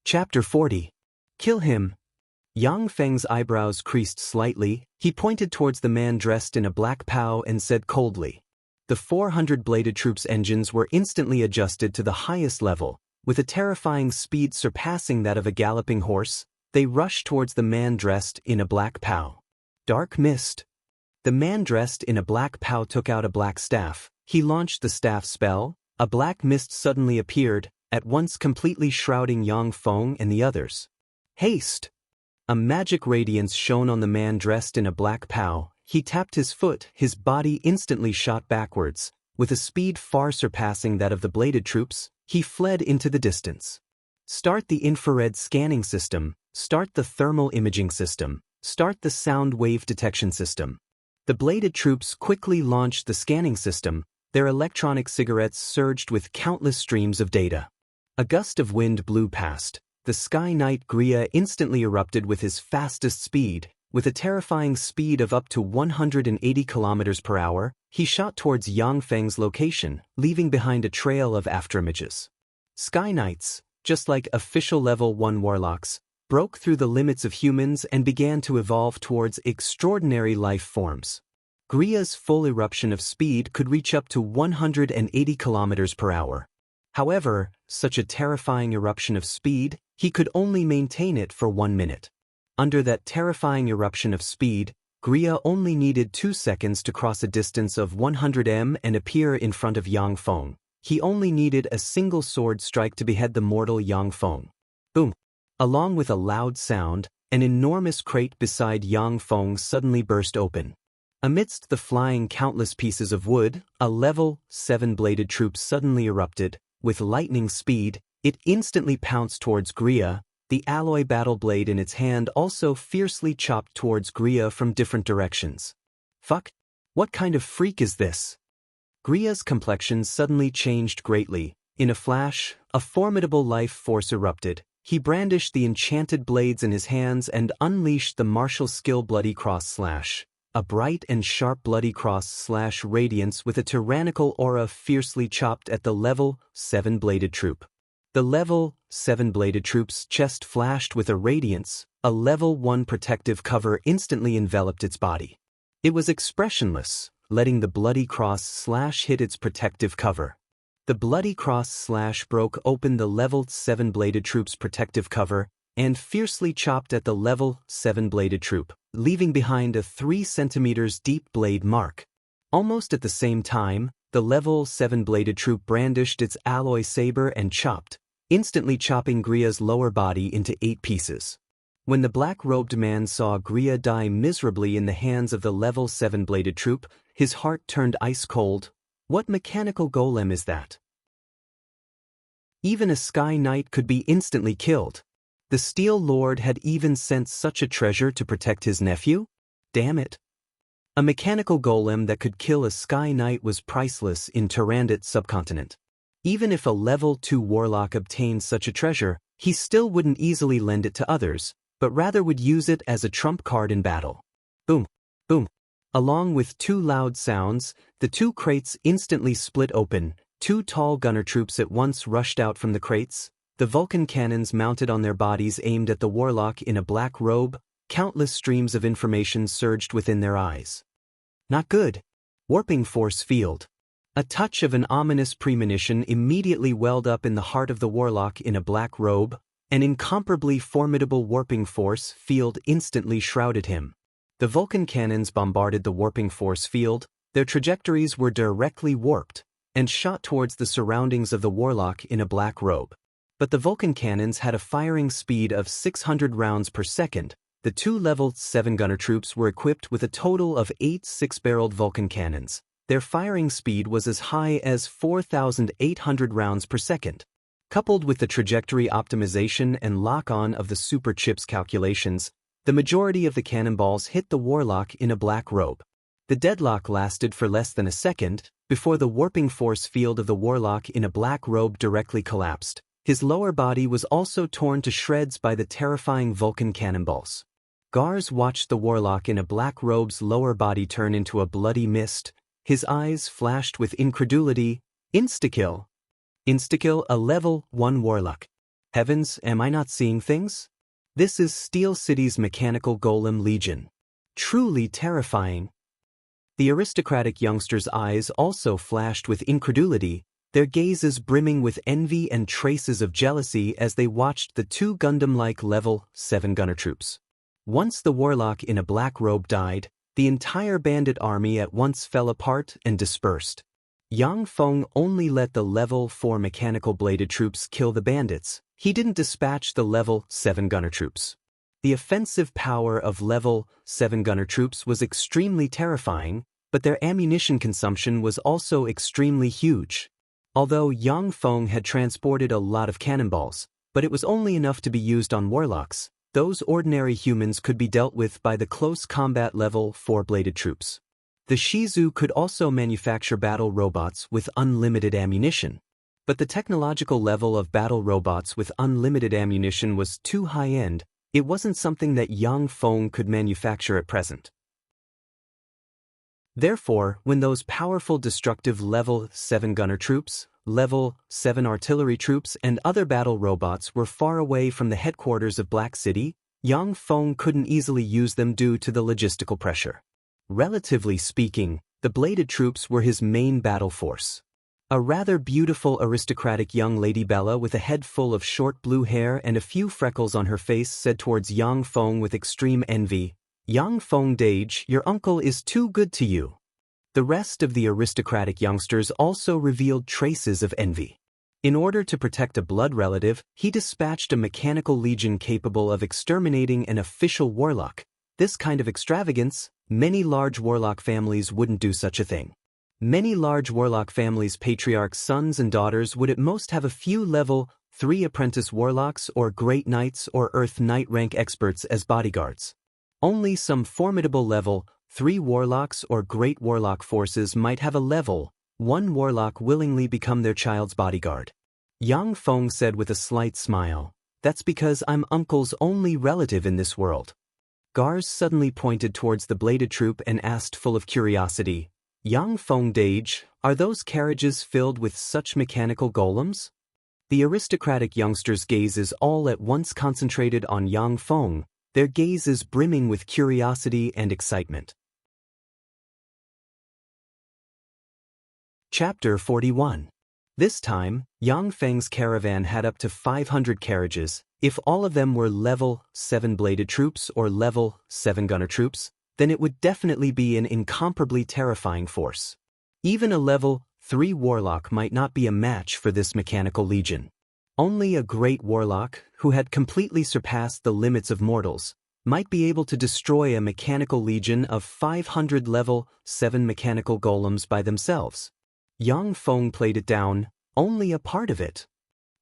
Chapter 40. Kill him. Yang Feng's eyebrows creased slightly. He pointed towards the man dressed in a black pow and said coldly. The 400-bladed troops' engines were instantly adjusted to the highest level. With a terrifying speed surpassing that of a galloping horse, they rushed towards the man dressed in a black pow. Dark mist. The man dressed in a black pow took out a black staff. He launched the staff spell. A black mist suddenly appeared, at once completely shrouding Yang Feng and the others. Haste! A magic radiance shone on the man dressed in a black pow. He tapped his foot, his body instantly shot backwards. With a speed far surpassing that of the bladed troops, he fled into the distance. Start the infrared scanning system, start the thermal imaging system, start the sound wave detection system. The bladed troops quickly launched the scanning system. Their electronic cigarettes surged with countless streams of data. A gust of wind blew past. The Sky Knight Wuxia instantly erupted with his fastest speed. With a terrifying speed of up to 180 kilometers per hour, he shot towards Yang Feng's location, leaving behind a trail of afterimages. Sky Knights, just like official level 1 warlocks, broke through the limits of humans and began to evolve towards extraordinary life forms. Wuxia's full eruption of speed could reach up to 180 kilometers per hour. However, such a terrifying eruption of speed, he could only maintain it for 1 minute. Under that terrifying eruption of speed, Wuxia only needed 2 seconds to cross a distance of 100 m and appear in front of Yang Feng. He only needed a single sword strike to behead the mortal Yang Feng. Boom! Along with a loud sound, an enormous crate beside Yang Feng suddenly burst open. Amidst the flying countless pieces of wood, a level 7-bladed troop suddenly erupted. With lightning speed, it instantly pounced towards Wuxia. The alloy battle blade in its hand also fiercely chopped towards Wuxia from different directions. Fuck! What kind of freak is this? Wuxia's complexion suddenly changed greatly. In a flash, a formidable life force erupted. He brandished the enchanted blades in his hands and unleashed the martial skill Bloody Cross Slash. A bright and sharp Bloody Cross Slash radiance with a tyrannical aura fiercely chopped at the level 7-bladed troop. The level 7-bladed troop's chest flashed with a radiance. A level 1 protective cover instantly enveloped its body. It was expressionless, letting the Bloody Cross Slash hit its protective cover. The Bloody Cross Slash broke open the level 7-bladed troop's protective cover and fiercely chopped at the level 7-bladed troop, leaving behind a 3 centimeters deep blade mark. Almost at the same time, the level 7-bladed troop brandished its alloy saber and chopped, instantly chopping Wuxia's lower body into 8 pieces. When the black-robed man saw Wuxia die miserably in the hands of the level 7-bladed troop, his heart turned ice cold. What mechanical golem is that? Even a Sky Knight could be instantly killed. The Steel Lord had even sent such a treasure to protect his nephew? Damn it. A mechanical golem that could kill a Sky Knight was priceless in Tyrannid subcontinent. Even if a level 2 warlock obtained such a treasure, he still wouldn't easily lend it to others, but rather would use it as a trump card in battle. Boom, boom. Along with 2 loud sounds, the 2 crates instantly split open. 2 tall gunner troops at once rushed out from the crates. The Vulcan cannons mounted on their bodies aimed at the warlock in a black robe. Countless streams of information surged within their eyes. Not good. Warping force field. A touch of an ominous premonition immediately welled up in the heart of the warlock in a black robe. An incomparably formidable warping force field instantly shrouded him. The Vulcan cannons bombarded the warping force field. Their trajectories were directly warped and shot towards the surroundings of the warlock in a black robe. But the Vulcan cannons had a firing speed of 600 rounds per second. The 2 level 7 gunner troops were equipped with a total of 8 6-barreled Vulcan cannons. Their firing speed was as high as 4,800 rounds per second. Coupled with the trajectory optimization and lock-on of the super chips calculations, the majority of the cannonballs hit the warlock in a black robe. The deadlock lasted for less than a second before the warping force field of the warlock in a black robe directly collapsed. His lower body was also torn to shreds by the terrifying Vulcan cannonballs. Gars watched the warlock in a black robe's lower body turn into a bloody mist. His eyes flashed with incredulity. Instakill. Instakill, a level 1 warlock. Heavens, am I not seeing things? This is Steel City's mechanical golem legion. Truly terrifying. The aristocratic youngster's eyes also flashed with incredulity, their gazes brimming with envy and traces of jealousy as they watched the two Gundam-like level 7 gunner troops. Once the warlock in a black robe died, the entire bandit army at once fell apart and dispersed. Yang Feng only let the level 4 mechanical bladed troops kill the bandits. He didn't dispatch the level 7 gunner troops. The offensive power of level 7 gunner troops was extremely terrifying, but their ammunition consumption was also extremely huge. Although Yang Feng had transported a lot of cannonballs, but it was only enough to be used on warlocks, those ordinary humans could be dealt with by the close combat level 4 bladed troops. The Shizu could also manufacture battle robots with unlimited ammunition. But the technological level of battle robots with unlimited ammunition was too high-end. It wasn't something that Yang Feng could manufacture at present. Therefore, when those powerful destructive level 7 gunner troops, level 7 artillery troops and other battle robots were far away from the headquarters of Black City, Yang Feng couldn't easily use them due to the logistical pressure. Relatively speaking, the bladed troops were his main battle force. A rather beautiful aristocratic young lady Bella with a head full of short blue hair and a few freckles on her face said towards Yang Feng with extreme envy, "Yang Feng Dage, your uncle is too good to you." The rest of the aristocratic youngsters also revealed traces of envy. In order to protect a blood relative, he dispatched a mechanical legion capable of exterminating an official warlock. This kind of extravagance, many large warlock families wouldn't do such a thing. Many large warlock families' patriarchs' sons and daughters would at most have a few level 3 apprentice warlocks or great knights or earth knight rank experts as bodyguards. Only some formidable level 3 warlocks or great warlock forces might have a level 1 warlock willingly become their child's bodyguard. Yang Feng said with a slight smile, "That's because I'm uncle's only relative in this world." Gars suddenly pointed towards the bladed troop and asked full of curiosity, "Yang Feng Dage, are those carriages filled with such mechanical golems?" The aristocratic youngsters' gazes all at once concentrated on Yang Feng, their gazes brimming with curiosity and excitement. Chapter 41. This time, Yang Feng's caravan had up to 500 carriages. If all of them were level 7 bladed troops or level 7 gunner troops, then it would definitely be an incomparably terrifying force. Even a level 3 warlock might not be a match for this mechanical legion. Only a great warlock, who had completely surpassed the limits of mortals, might be able to destroy a mechanical legion of 500 level 7 mechanical golems by themselves. Yang Feng played it down, only a part of it.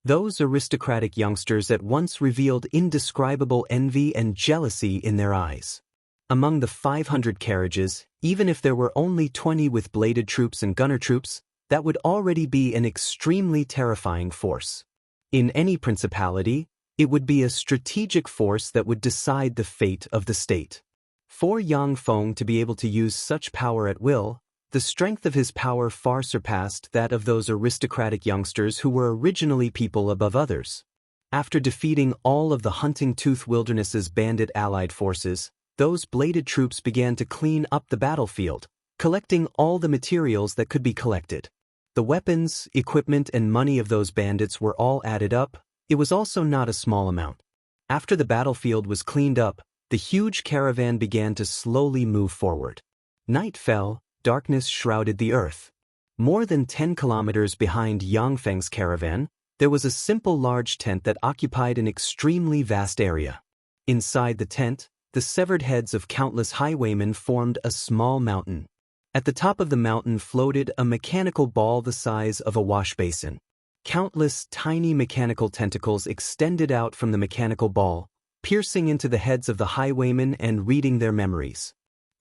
Those aristocratic youngsters at once revealed indescribable envy and jealousy in their eyes. Among the 500 carriages, even if there were only 20 with bladed troops and gunner troops, that would already be an extremely terrifying force. In any principality, it would be a strategic force that would decide the fate of the state. For Yang Feng to be able to use such power at will, the strength of his power far surpassed that of those aristocratic youngsters who were originally people above others. After defeating all of the Hunting Tooth Wilderness's bandit allied forces, those bladed troops began to clean up the battlefield, collecting all the materials that could be collected. The weapons, equipment, and money of those bandits were all added up. It was also not a small amount. After the battlefield was cleaned up, the huge caravan began to slowly move forward. Night fell, darkness shrouded the earth. More than 10 kilometers behind Yang Feng's caravan, there was a simple large tent that occupied an extremely vast area. Inside the tent, the severed heads of countless highwaymen formed a small mountain. At the top of the mountain floated a mechanical ball the size of a wash basin. Countless tiny mechanical tentacles extended out from the mechanical ball, piercing into the heads of the highwaymen and reading their memories.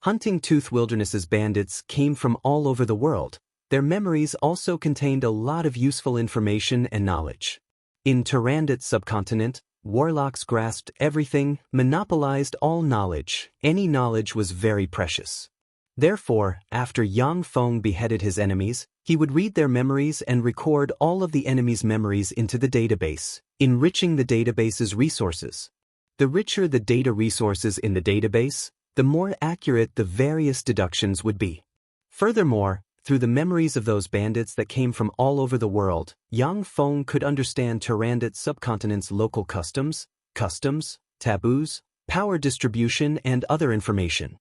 Hunting Tooth Wilderness's bandits came from all over the world. Their memories also contained a lot of useful information and knowledge. In Tyrannid subcontinent, warlocks grasped everything, monopolized all knowledge. Any knowledge was very precious. Therefore, after Yang Feng beheaded his enemies, he would read their memories and record all of the enemies' memories into the database, enriching the database's resources. The richer the data resources in the database, the more accurate the various deductions would be. Furthermore, through the memories of those bandits that came from all over the world, Yang Feng could understand Tyrandot subcontinent's local customs, taboos, power distribution, and other information.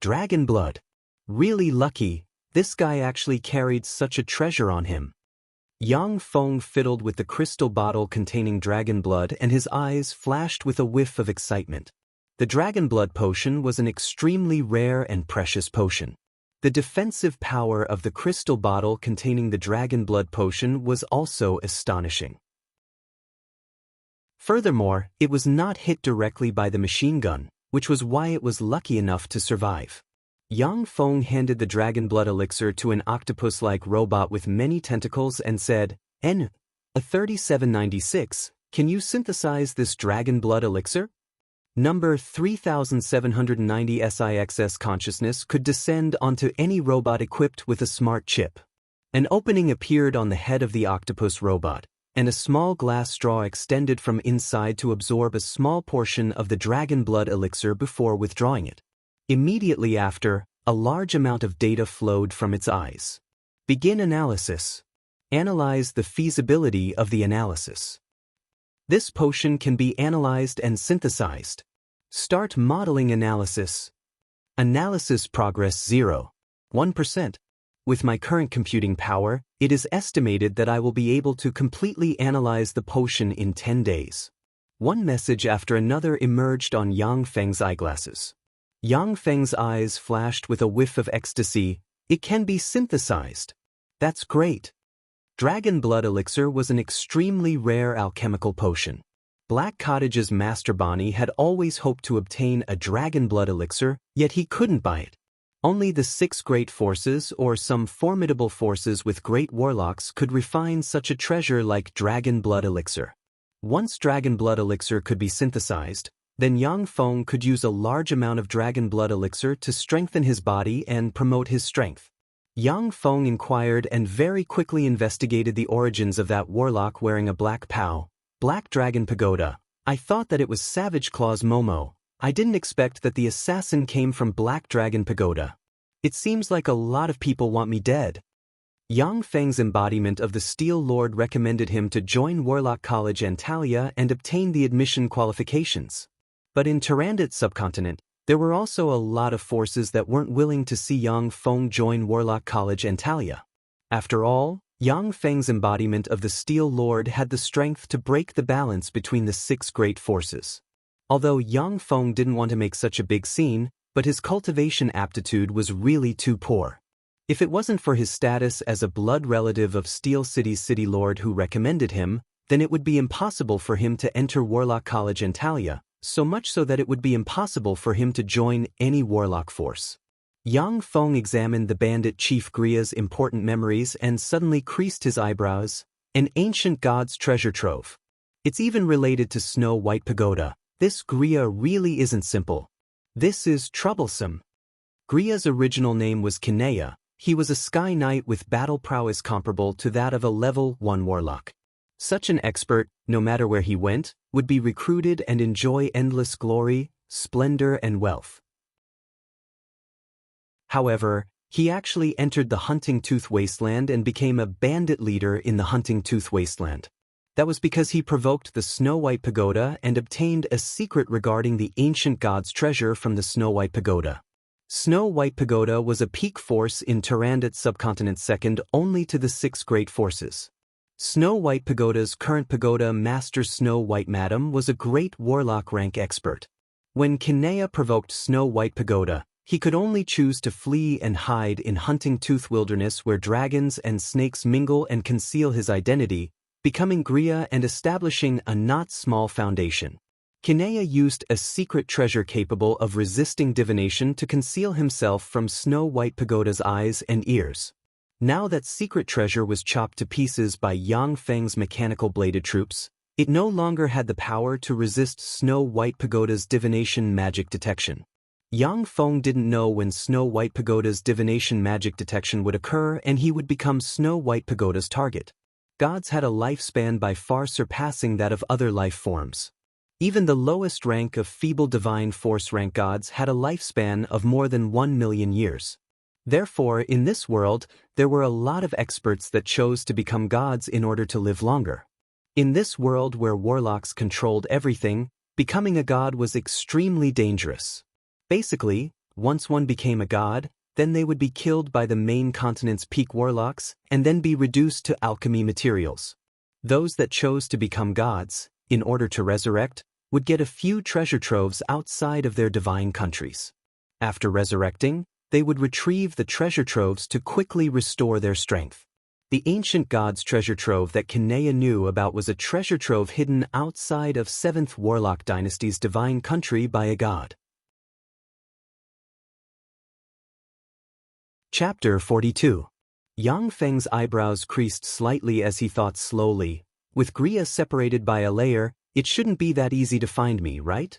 Dragon blood. Really lucky, this guy actually carried such a treasure on him. Yang Feng fiddled with the crystal bottle containing dragon blood and his eyes flashed with a whiff of excitement. The dragon blood potion was an extremely rare and precious potion. The defensive power of the crystal bottle containing the dragon blood potion was also astonishing. Furthermore, it was not hit directly by the machine gun, which was why it was lucky enough to survive. Yang Feng handed the dragon blood elixir to an octopus-like robot with many tentacles and said, "A 3796, can you synthesize this dragon blood elixir?" Number 3790 SIXS consciousness could descend onto any robot equipped with a smart chip. An opening appeared on the head of the octopus robot, and a small glass straw extended from inside to absorb a small portion of the dragon blood elixir before withdrawing it. Immediately after, a large amount of data flowed from its eyes. Begin analysis. Analyze the feasibility of the analysis. This potion can be analyzed and synthesized. Start modeling analysis. Analysis progress 0.1%. With my current computing power, it is estimated that I will be able to completely analyze the potion in 10 days. One message after another emerged on Yang Feng's eyeglasses. Yang Feng's eyes flashed with a whiff of ecstasy. It can be synthesized. That's great. Dragon blood elixir was an extremely rare alchemical potion. Black Cottage's Master Bonnie had always hoped to obtain a dragon blood elixir, yet he couldn't buy it. Only the 6 great forces or some formidable forces with great warlocks could refine such a treasure like dragon blood elixir. Once dragon blood elixir could be synthesized, then Yang Feng could use a large amount of dragon blood elixir to strengthen his body and promote his strength. Yang Feng inquired and very quickly investigated the origins of that warlock wearing a black dragon pagoda. I thought that it was Savage Claw's Momo. I didn't expect that the assassin came from Black Dragon Pagoda. It seems like a lot of people want me dead. Yang Feng's embodiment of the Steel Lord recommended him to join Warlock College Antalya and obtain the admission qualifications. But in Tyrandot subcontinent, there were also a lot of forces that weren't willing to see Yang Feng join Warlock College Antalya. After all, Yang Feng's embodiment of the Steel Lord had the strength to break the balance between the 6 great forces. Although Yang Feng didn't want to make such a big scene, but his cultivation aptitude was really too poor. If it wasn't for his status as a blood relative of Steel City's City Lord who recommended him, then it would be impossible for him to enter Warlock College Antalya, so much so that it would be impossible for him to join any warlock force. Yang Feng examined the bandit chief Gria's important memories and suddenly creased his eyebrows. An ancient god's treasure trove. It's even related to Snow White Pagoda. This Gria really isn't simple. This is troublesome. Gria's original name was Kinea. He was a sky knight with battle prowess comparable to that of a level 1 warlock. Such an expert, no matter where he went, would be recruited and enjoy endless glory, splendor, and wealth. However, he actually entered the Hunting Tooth Wasteland and became a bandit leader in the Hunting Tooth Wasteland. That was because he provoked the Snow White Pagoda and obtained a secret regarding the ancient god's treasure from the Snow White Pagoda. Snow White Pagoda was a peak force in Tyrandot subcontinent second only to the 6 great forces. Snow White Pagoda's current pagoda master Snow White Madam was a great warlock rank expert. When Kinea provoked Snow White Pagoda, he could only choose to flee and hide in Hunting Tooth Wilderness where dragons and snakes mingle and conceal his identity, becoming Gria and establishing a not small foundation. Kinea used a secret treasure capable of resisting divination to conceal himself from Snow White Pagoda's eyes and ears. Now that secret treasure was chopped to pieces by Yang Feng's mechanical bladed troops, it no longer had the power to resist Snow White Pagoda's divination magic detection. Yang Feng didn't know when Snow White Pagoda's divination magic detection would occur and he would become Snow White Pagoda's target. Gods had a lifespan by far surpassing that of other life forms. Even the lowest rank of feeble divine force rank gods had a lifespan of more than 1 million years. Therefore, in this world, there were a lot of experts that chose to become gods in order to live longer. In this world where warlocks controlled everything, becoming a god was extremely dangerous. Basically, once one became a god, then they would be killed by the main continent's peak warlocks and then be reduced to alchemy materials. Those that chose to become gods, in order to resurrect, would get a few treasure troves outside of their divine countries. After resurrecting, they would retrieve the treasure troves to quickly restore their strength. The ancient god's treasure trove that Kinea knew about was a treasure trove hidden outside of 7th Warlock Dynasty's divine country by a god. Chapter 42. Yang Feng's eyebrows creased slightly as he thought slowly. With Gria separated by a layer, it shouldn't be that easy to find me, right?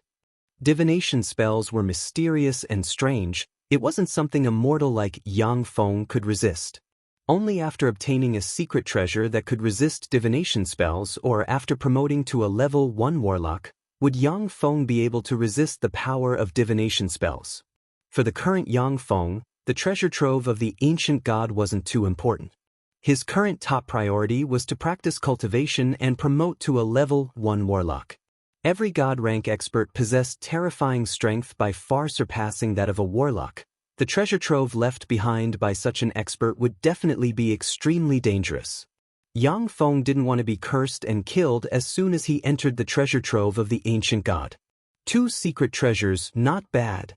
Divination spells were mysterious and strange. It wasn't something a mortal like Yang Feng could resist. Only after obtaining a secret treasure that could resist divination spells or after promoting to a level 1 warlock, would Yang Feng be able to resist the power of divination spells. For the current Yang Feng, the treasure trove of the ancient god wasn't too important. His current top priority was to practice cultivation and promote to a level 1 warlock. Every god rank expert possessed terrifying strength by far surpassing that of a warlock. The treasure trove left behind by such an expert would definitely be extremely dangerous. Yang Feng didn't want to be cursed and killed as soon as he entered the treasure trove of the ancient god. 2 secret treasures, not bad.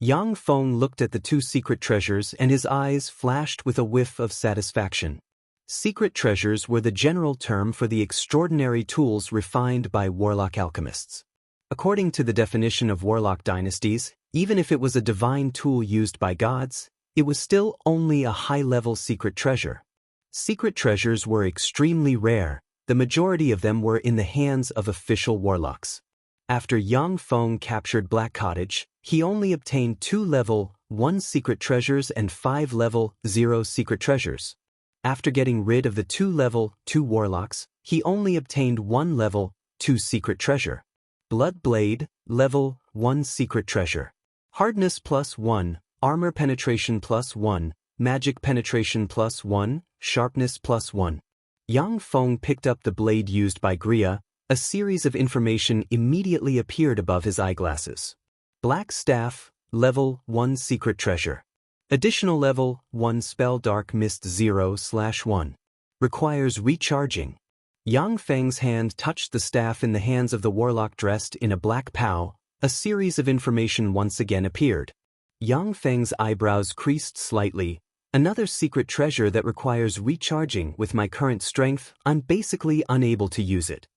Yang Feng looked at the 2 secret treasures and his eyes flashed with a whiff of satisfaction. Secret treasures were the general term for the extraordinary tools refined by warlock alchemists. According to the definition of warlock dynasties, even if it was a divine tool used by gods, it was still only a high-level secret treasure. Secret treasures were extremely rare. The majority of them were in the hands of official warlocks. After Yang Feng captured Black Cottage, he only obtained 2 level 1 secret treasures and 5 level 0 secret treasures. After getting rid of the 2 level 2 warlocks, he only obtained 1 level 2 secret treasure. Blood Blade, level 1 secret treasure. Hardness +1, armor penetration +1, magic penetration +1, sharpness +1. Yang Feng picked up the blade used by Gria. A series of information immediately appeared above his eyeglasses. Black Staff, level 1 secret treasure. Additional level 1 spell Dark Mist 0/1. Requires recharging. Yang Feng's hand touched the staff in the hands of the warlock dressed in a black pow. A series of information once again appeared. Yang Feng's eyebrows creased slightly. Another secret treasure that requires recharging. With my current strength, I'm basically unable to use it.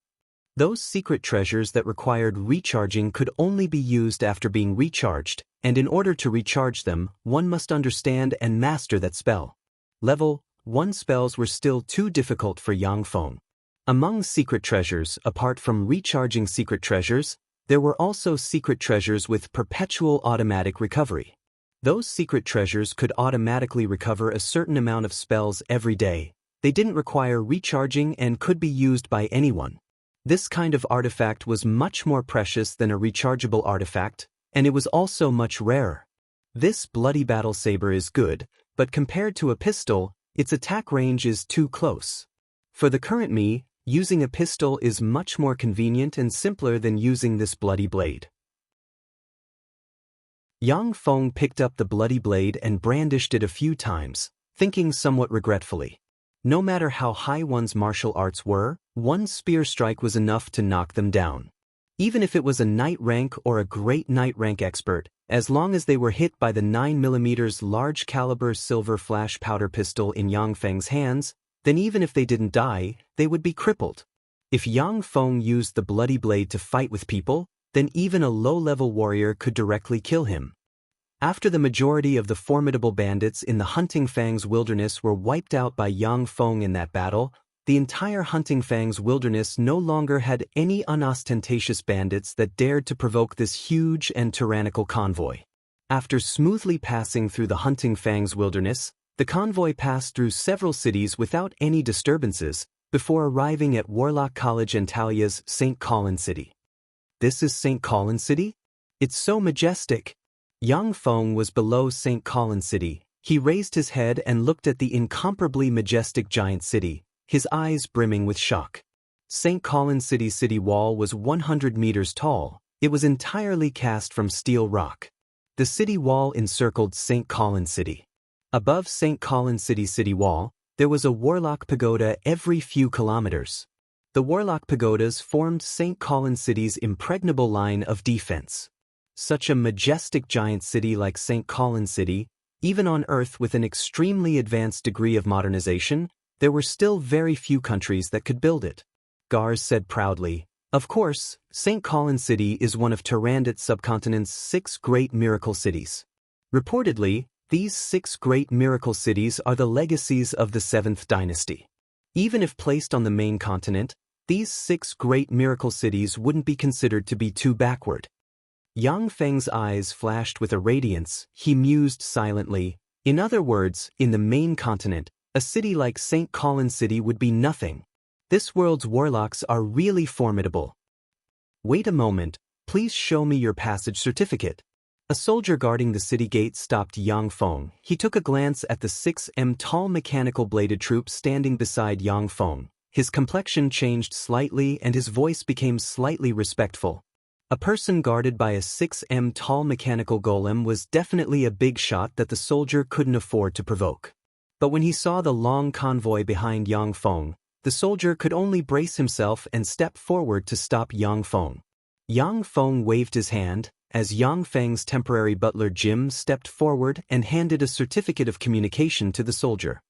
Those secret treasures that required recharging could only be used after being recharged, and in order to recharge them, one must understand and master that spell. Level 1 spells were still too difficult for Yang Feng. Among secret treasures, apart from recharging secret treasures, there were also secret treasures with perpetual automatic recovery. Those secret treasures could automatically recover a certain amount of spells every day. They didn't require recharging and could be used by anyone. This kind of artifact was much more precious than a rechargeable artifact, and it was also much rarer. This bloody battle saber is good, but compared to a pistol, its attack range is too close. For the current me, using a pistol is much more convenient and simpler than using this bloody blade. Yang Feng picked up the bloody blade and brandished it a few times, thinking somewhat regretfully. No matter how high one's martial arts were, one spear strike was enough to knock them down. Even if it was a knight rank or a great knight rank expert, as long as they were hit by the 9mm large caliber silver flash powder pistol in Yang Feng's hands, then even if they didn't die, they would be crippled. If Yang Feng used the bloody blade to fight with people, then even a low-level warrior could directly kill him. After the majority of the formidable bandits in the Hunting Fangs Wilderness were wiped out by Yang Feng in that battle, the entire Hunting Fangs Wilderness no longer had any unostentatious bandits that dared to provoke this huge and tyrannical convoy. After smoothly passing through the Hunting Fangs wilderness, the convoy passed through several cities without any disturbances, before arriving at Warlock College Antalia's St. Colin City. This is St. Colin City? It's so majestic. Yang Feng was below St. Colin City. He raised his head and looked at the incomparably majestic giant city, his eyes brimming with shock. St. Colin City's city wall was 100 meters tall. It was entirely cast from steel rock. The city wall encircled St. Colin City. Above St. Colin City's city wall, there was a Warlock Pagoda every few kilometers. The Warlock Pagodas formed St. Colin City's impregnable line of defense. Such a majestic giant city like St. Colin City, even on Earth with an extremely advanced degree of modernization, there were still very few countries that could build it. Gars said proudly, "Of course, St. Colin City is one of Tyrandot subcontinent's 6 great miracle cities. Reportedly, these 6 great miracle cities are the legacies of the 7th dynasty. Even if placed on the main continent, these 6 great miracle cities wouldn't be considered to be too backward." Yang Feng's eyes flashed with a radiance. He mused silently. In other words, in the main continent, a city like St. Colin City would be nothing. This world's warlocks are really formidable. Wait a moment, please show me your passage certificate. A soldier guarding the city gate stopped Yang Feng. He took a glance at the 6 tall mechanical bladed troop standing beside Yang Feng. His complexion changed slightly and his voice became slightly respectful. A person guarded by a 6 tall mechanical golem was definitely a big shot that the soldier couldn't afford to provoke. But when he saw the long convoy behind Yang Feng, the soldier could only brace himself and step forward to stop Yang Feng. Yang Feng waved his hand, as Yang Feng's temporary butler Jim stepped forward and handed a certificate of communication to the soldier.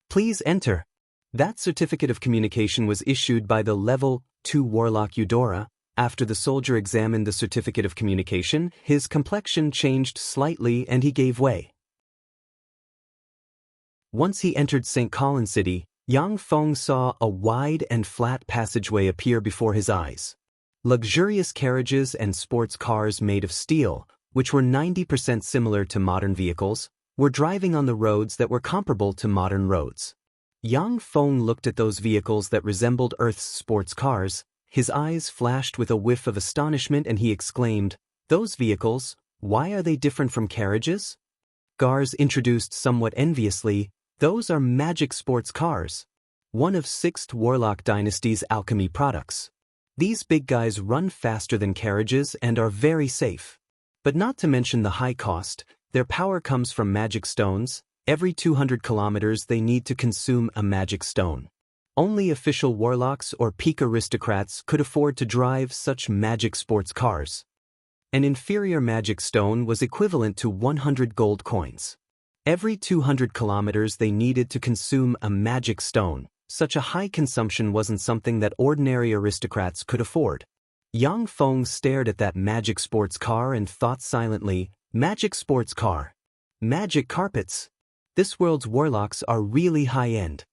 "Please enter." That certificate of communication was issued by the Level 2 Warlock Eudora. After the soldier examined the certificate of communication, his complexion changed slightly and he gave way. Once he entered St. Colin City, Yang Feng saw a wide and flat passageway appear before his eyes. Luxurious carriages and sports cars made of steel, which were 90% similar to modern vehicles, were driving on the roads that were comparable to modern roads. Yang Feng looked at those vehicles that resembled Earth's sports cars. His eyes flashed with a whiff of astonishment and he exclaimed, "Those vehicles, why are they different from carriages?" Gars introduced somewhat enviously, "Those are magic sports cars. One of 6th Warlock Dynasty's alchemy products. These big guys run faster than carriages and are very safe. But not to mention the high cost, their power comes from magic stones. Every 200 kilometers they need to consume a magic stone. Only official warlocks or peak aristocrats could afford to drive such magic sports cars. An inferior magic stone was equivalent to 100 gold coins. Every 200 kilometers they needed to consume a magic stone. Such a high consumption wasn't something that ordinary aristocrats could afford. Yang Feng stared at that magic sports car and thought silently, "Magic sports car. Magic carpets. This world's warlocks are really high-end."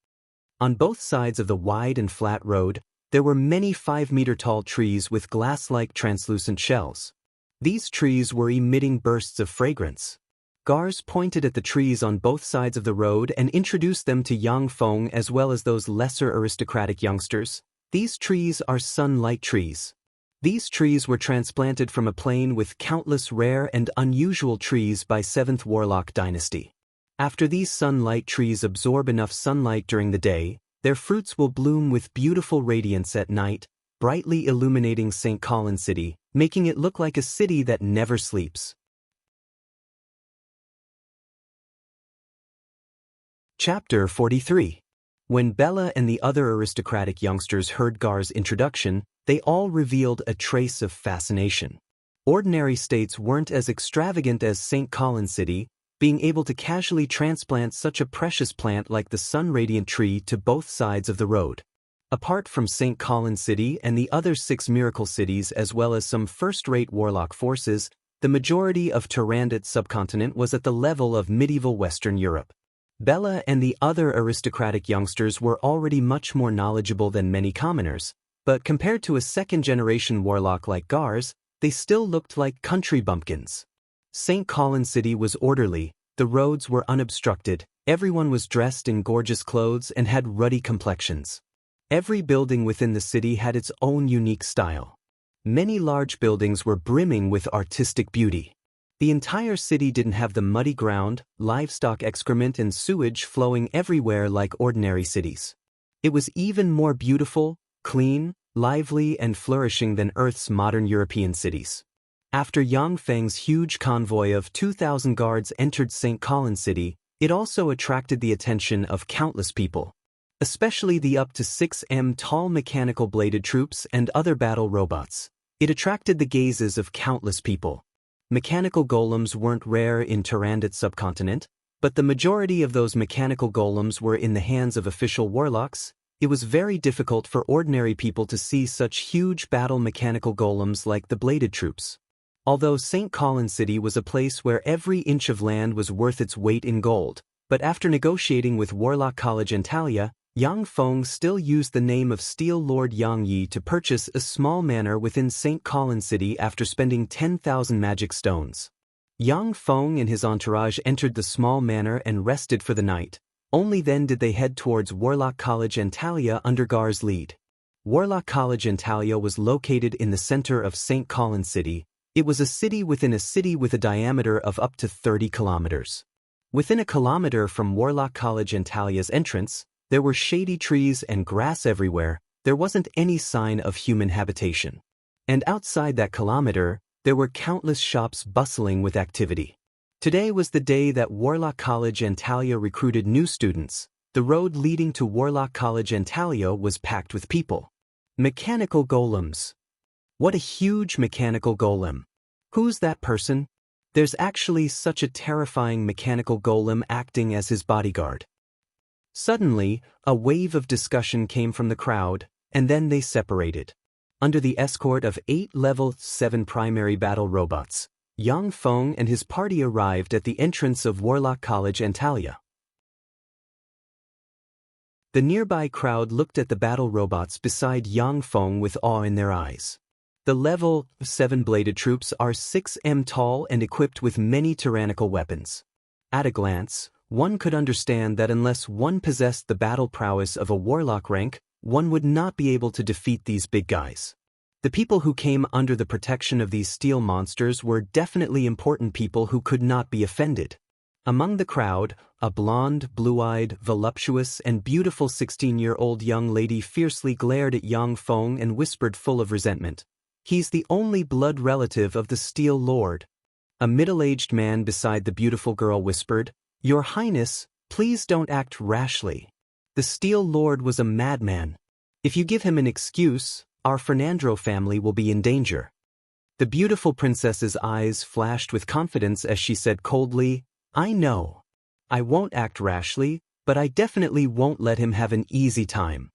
On both sides of the wide and flat road, there were many 5-meter-tall trees with glass-like translucent shells. These trees were emitting bursts of fragrance. Gars pointed at the trees on both sides of the road and introduced them to Yang Feng as well as those lesser aristocratic youngsters. "These trees are sunlight trees. These trees were transplanted from a plain with countless rare and unusual trees by 7th Warlock Dynasty. After these sunlight trees absorb enough sunlight during the day, their fruits will bloom with beautiful radiance at night, brightly illuminating St. Colin City, making it look like a city that never sleeps." Chapter 43. When Bella and the other aristocratic youngsters heard Gar's introduction, they all revealed a trace of fascination. Ordinary states weren't as extravagant as St. Colin City, being able to casually transplant such a precious plant like the sun-radiant tree to both sides of the road. Apart from St. Colin City and the other 6 miracle cities as well as some first-rate warlock forces, the majority of Tyrandot subcontinent was at the level of medieval Western Europe. Bella and the other aristocratic youngsters were already much more knowledgeable than many commoners, but compared to a second-generation warlock like Gars, they still looked like country bumpkins. St. Colin City was orderly, the roads were unobstructed, everyone was dressed in gorgeous clothes and had ruddy complexions. Every building within the city had its own unique style. Many large buildings were brimming with artistic beauty. The entire city didn't have the muddy ground, livestock excrement and sewage flowing everywhere like ordinary cities. It was even more beautiful, clean, lively and flourishing than Earth's modern European cities. After Yang Feng's huge convoy of 2,000 guards entered St. Colin City, it also attracted the attention of countless people, especially the up to 6 m tall mechanical bladed troops and other battle robots. It attracted the gazes of countless people. Mechanical golems weren't rare in Tyrannid subcontinent, but the majority of those mechanical golems were in the hands of official warlocks. It was very difficult for ordinary people to see such huge battle mechanical golems like the bladed troops. Although St. Colin City was a place where every inch of land was worth its weight in gold, but after negotiating with Warlock College Antalya, Yang Feng still used the name of Steel Lord Yang Yi to purchase a small manor within St. Colin City after spending 10,000 magic stones. Yang Feng and his entourage entered the small manor and rested for the night. Only then did they head towards Warlock College Antalya under Gar's lead. Warlock College Antalya was located in the center of St. Colin City. It was a city within a city with a diameter of up to 30 kilometers. Within a kilometer from Warlock College Antalya's entrance, there were shady trees and grass everywhere. There wasn't any sign of human habitation. And outside that kilometer, there were countless shops bustling with activity. Today was the day that Warlock College Antalya recruited new students. The road leading to Warlock College Antalya was packed with people. Mechanical golems. What a huge mechanical golem. Who's that person? There's actually such a terrifying mechanical golem acting as his bodyguard. Suddenly, a wave of discussion came from the crowd, and then they separated. Under the escort of 8 level 7 primary battle robots, Yang Feng and his party arrived at the entrance of Warlock College Antalya. The nearby crowd looked at the battle robots beside Yang Feng with awe in their eyes. The level 7 bladed troops are 6 m tall and equipped with many tyrannical weapons. At a glance, one could understand that unless one possessed the battle prowess of a warlock rank, one would not be able to defeat these big guys. The people who came under the protection of these steel monsters were definitely important people who could not be offended. Among the crowd, a blonde, blue-eyed, voluptuous, and beautiful 16-year-old young lady fiercely glared at Yang Feng and whispered full of resentment, "He's the only blood relative of the Steel Lord." A middle-aged man beside the beautiful girl whispered, "Your Highness, please don't act rashly. The Steel Lord was a madman. If you give him an excuse, our Fernandro family will be in danger." The beautiful princess's eyes flashed with confidence as she said coldly, "I know. I won't act rashly, but I definitely won't let him have an easy time."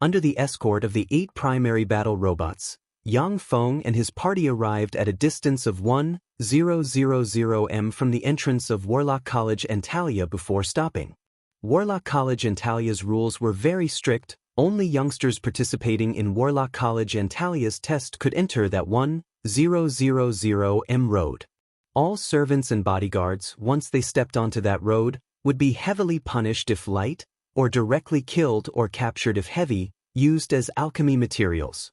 Under the escort of the 8 primary battle robots, Yang Feng and his party arrived at a distance of 1,000 m from the entrance of Warlock College Antalya before stopping. Warlock College Antalya's rules were very strict. Only youngsters participating in Warlock College Antalya's test could enter that 1,000 m road. All servants and bodyguards, once they stepped onto that road, would be heavily punished if light, or directly killed or captured if heavy, used as alchemy materials.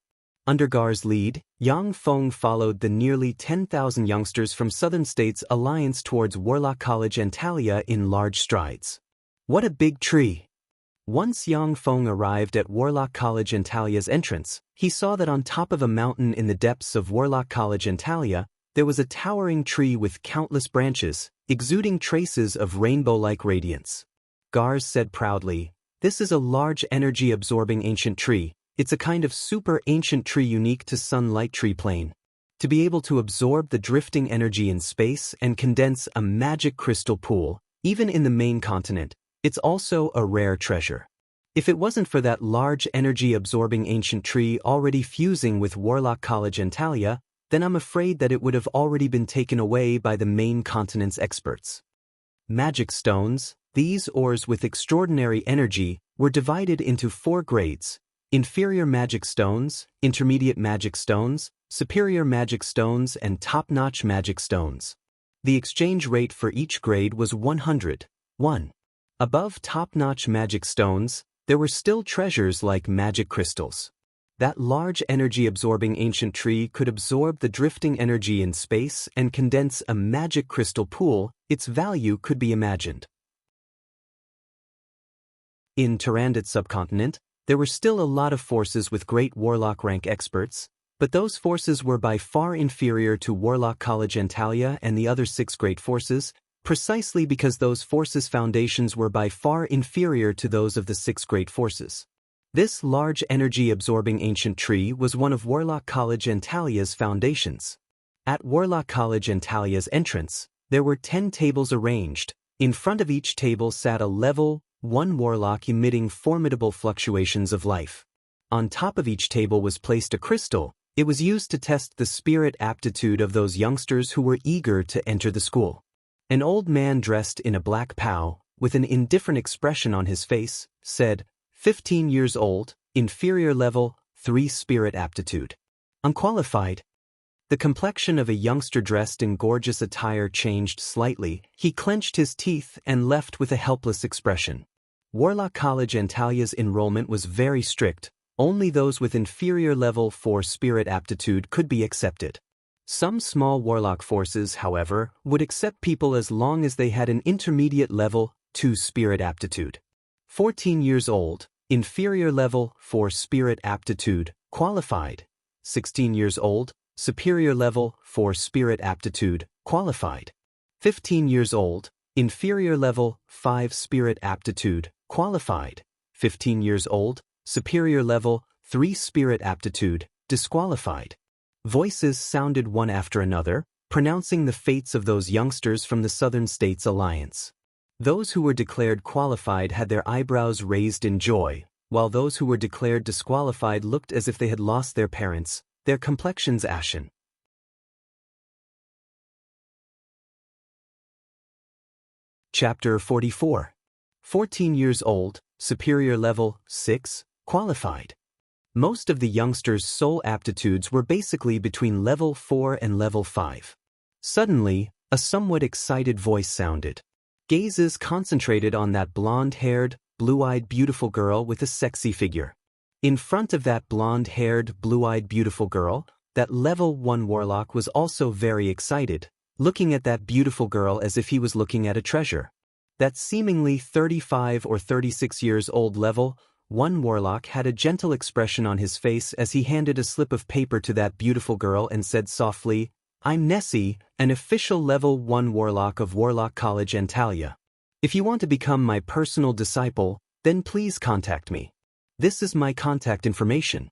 Under Gar's lead, Yang Feng followed the nearly 10,000 youngsters from Southern States Alliance towards Warlock College Antalya in large strides. What a big tree! Once Yang Feng arrived at Warlock College Antalya's entrance, he saw that on top of a mountain in the depths of Warlock College Antalya, there was a towering tree with countless branches, exuding traces of rainbow-like radiance. Gar said proudly, "This is a large energy-absorbing ancient tree. It's a kind of super ancient tree unique to sunlight tree plane. To be able to absorb the drifting energy in space and condense a magic crystal pool, even in the main continent, it's also a rare treasure. If it wasn't for that large energy-absorbing ancient tree already fusing with Warlock College Antalya, then I'm afraid that it would have already been taken away by the main continent's experts." Magic stones, these ores with extraordinary energy, were divided into 4 grades: inferior magic stones, intermediate magic stones, superior magic stones, and top-notch magic stones. The exchange rate for each grade was 100. 1. Above top-notch magic stones, there were still treasures like magic crystals. That large energy-absorbing ancient tree could absorb the drifting energy in space and condense a magic crystal pool. Its value could be imagined. In Tyrannid subcontinent, there were still a lot of forces with great warlock rank experts, but those forces were by far inferior to Warlock College Antalya and the other 6 great forces, precisely because those forces' foundations were by far inferior to those of the 6 great forces. This large energy-absorbing ancient tree was one of Warlock College Antalya's foundations. At Warlock College Antalya's entrance, there were 10 tables arranged. In front of each table sat a level 1 warlock emitting formidable fluctuations of life. On top of each table was placed a crystal. It was used to test the spirit aptitude of those youngsters who were eager to enter the school. An old man dressed in a black pow, with an indifferent expression on his face, said, 15 years old, inferior level, 3 spirit aptitude. Unqualified. The complexion of a youngster dressed in gorgeous attire changed slightly. He clenched his teeth and left with a helpless expression. Warlock College Antalya's enrollment was very strict. Only those with inferior level 4 spirit aptitude could be accepted. Some small warlock forces, however, would accept people as long as they had an intermediate level 2 spirit aptitude. 14 years old, inferior level 4 spirit aptitude, qualified. 16 years old, superior level 4 spirit aptitude, qualified. 15 years old, inferior level 5 spirit aptitude, qualified. 15 years old, superior level 3 spirit aptitude, disqualified. Voices sounded one after another, pronouncing the fates of those youngsters from the Southern States Alliance. Those who were declared qualified had their eyebrows raised in joy, while those who were declared disqualified looked as if they had lost their parents, their complexions ashen. Chapter 44. 14 years old, superior level 6, qualified. Most of the youngsters' soul aptitudes were basically between level 4 and level 5. Suddenly, a somewhat excited voice sounded. Gazes concentrated on that blonde-haired, blue-eyed beautiful girl with a sexy figure. In front of that blonde-haired, blue-eyed beautiful girl, that level 1 warlock was also very excited, looking at that beautiful girl as if he was looking at a treasure. That seemingly 35 or 36 years old level 1 warlock had a gentle expression on his face as he handed a slip of paper to that beautiful girl and said softly, "I'm Nessie, an official level 1 warlock of Warlock College Antalya. If you want to become my personal disciple, then please contact me. This is my contact information."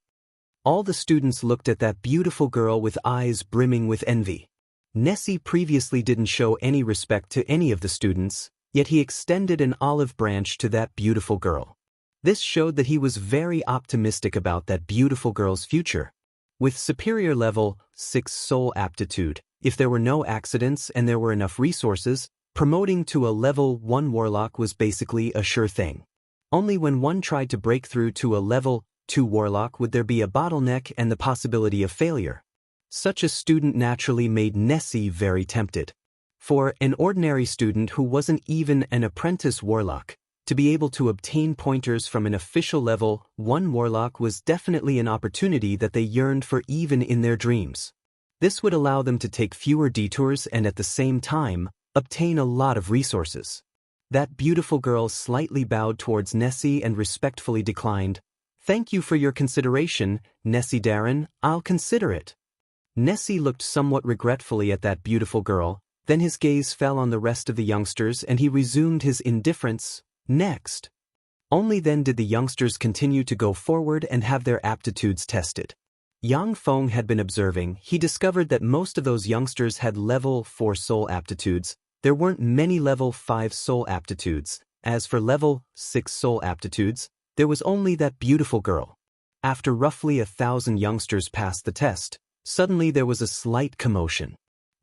All the students looked at that beautiful girl with eyes brimming with envy. Nessie previously didn't show any respect to any of the students, yet he extended an olive branch to that beautiful girl. This showed that he was very optimistic about that beautiful girl's future. With superior level 6 soul aptitude, if there were no accidents and there were enough resources, promoting to a level 1 warlock was basically a sure thing. Only when one tried to break through to a level 2 warlock would there be a bottleneck and the possibility of failure. Such a student naturally made Nessie very tempted. For an ordinary student who wasn't even an apprentice warlock, to be able to obtain pointers from an official level 1 warlock was definitely an opportunity that they yearned for even in their dreams. This would allow them to take fewer detours and at the same time, obtain a lot of resources. That beautiful girl slightly bowed towards Nessie and respectfully declined, "Thank you for your consideration, Nessie Darren, I'll consider it." Nessie looked somewhat regretfully at that beautiful girl, then his gaze fell on the rest of the youngsters and he resumed his indifference. Next. Only then did the youngsters continue to go forward and have their aptitudes tested. Yang Feng had been observing. He discovered that most of those youngsters had level 4 soul aptitudes. There weren't many level 5 soul aptitudes. As for level 6 soul aptitudes, there was only that beautiful girl. After roughly 1,000 youngsters passed the test, suddenly there was a slight commotion.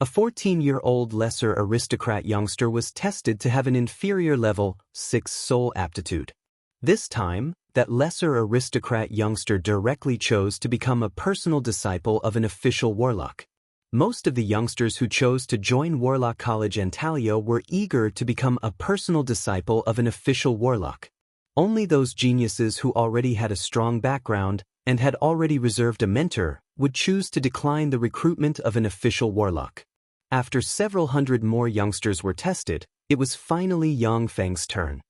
A 14-year-old lesser aristocrat youngster was tested to have an inferior level 6 soul aptitude. This time, that lesser aristocrat youngster directly chose to become a personal disciple of an official warlock. Most of the youngsters who chose to join Warlock College Antalya were eager to become a personal disciple of an official warlock. Only those geniuses who already had a strong background and had already reserved a mentor would choose to decline the recruitment of an official warlock. After several hundred more youngsters were tested, it was finally Yang Feng's turn.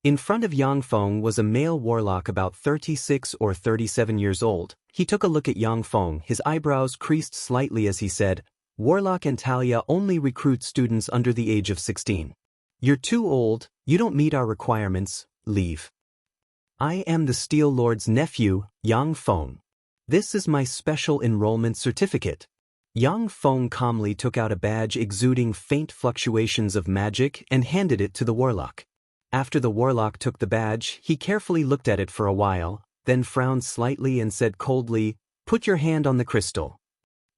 In front of Yang Feng was a male warlock about 36 or 37 years old. He took a look at Yang Feng, his eyebrows creased slightly as he said, "Warlock Antalya only recruits students under the age of 16. You're too old, you don't meet our requirements, leave." "I am the Steel Lord's nephew, Yang Feng. This is my special enrollment certificate." Yang Feng calmly took out a badge exuding faint fluctuations of magic and handed it to the warlock. After the warlock took the badge, he carefully looked at it for a while, then frowned slightly and said coldly, "Put your hand on the crystal."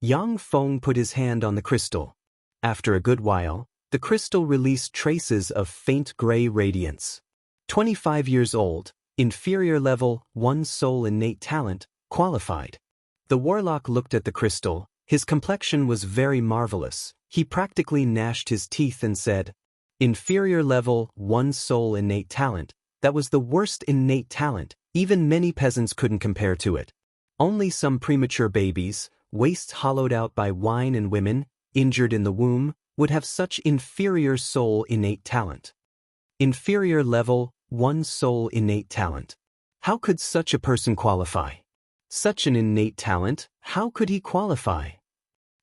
Yang Feng put his hand on the crystal. After a good while, the crystal released traces of faint gray radiance. 25 years old, inferior level, 1 soul innate talent, qualified. The warlock looked at the crystal. His complexion was very marvelous. He practically gnashed his teeth and said, "Inferior level, 1 soul innate talent. That was the worst innate talent. Even many peasants couldn't compare to it. Only some premature babies, waists hollowed out by wine and women, injured in the womb, would have such inferior soul innate talent. Inferior level, 1 soul innate talent. How could such a person qualify? Such an innate talent, how could he qualify?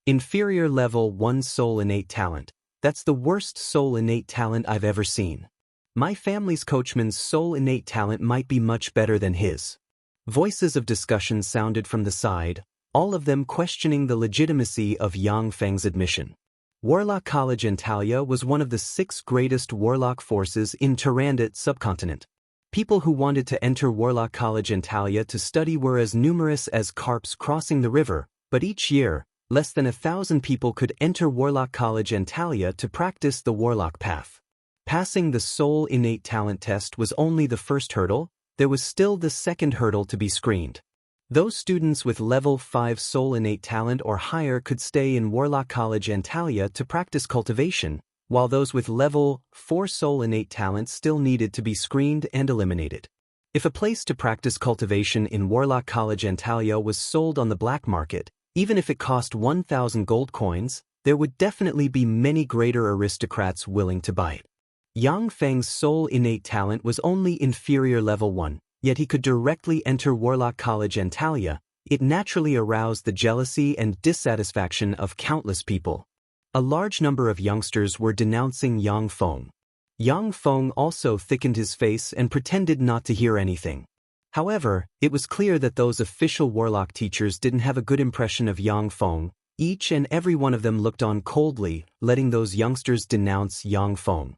Inferior level, 1 soul innate talent. That's the worst soul innate talent I've ever seen. My family's coachman's soul innate talent might be much better than his." Voices of discussion sounded from the side, all of them questioning the legitimacy of Yang Feng's admission. Warlock College Antalya was one of the 6 greatest warlock forces in Tyrannid subcontinent. People who wanted to enter Warlock College Antalya to study were as numerous as carps crossing the river, but each year, less than 1,000 people could enter Warlock College Antalya to practice the warlock path. Passing the soul innate talent test was only the first hurdle. There was still the second hurdle to be screened. Those students with level 5 soul innate talent or higher could stay in Warlock College Antalya to practice cultivation, while those with level 4 soul innate talent still needed to be screened and eliminated. If a place to practice cultivation in Warlock College Antalya was sold on the black market, even if it cost 1,000 gold coins, there would definitely be many greater aristocrats willing to buy it. Yang Feng's soul innate talent was only inferior level 1, yet he could directly enter Warlock College Antalya. It naturally aroused the jealousy and dissatisfaction of countless people. A large number of youngsters were denouncing Yang Feng. Yang Feng also thickened his face and pretended not to hear anything. However, it was clear that those official warlock teachers didn't have a good impression of Yang Feng. Each and every one of them looked on coldly, letting those youngsters denounce Yang Feng.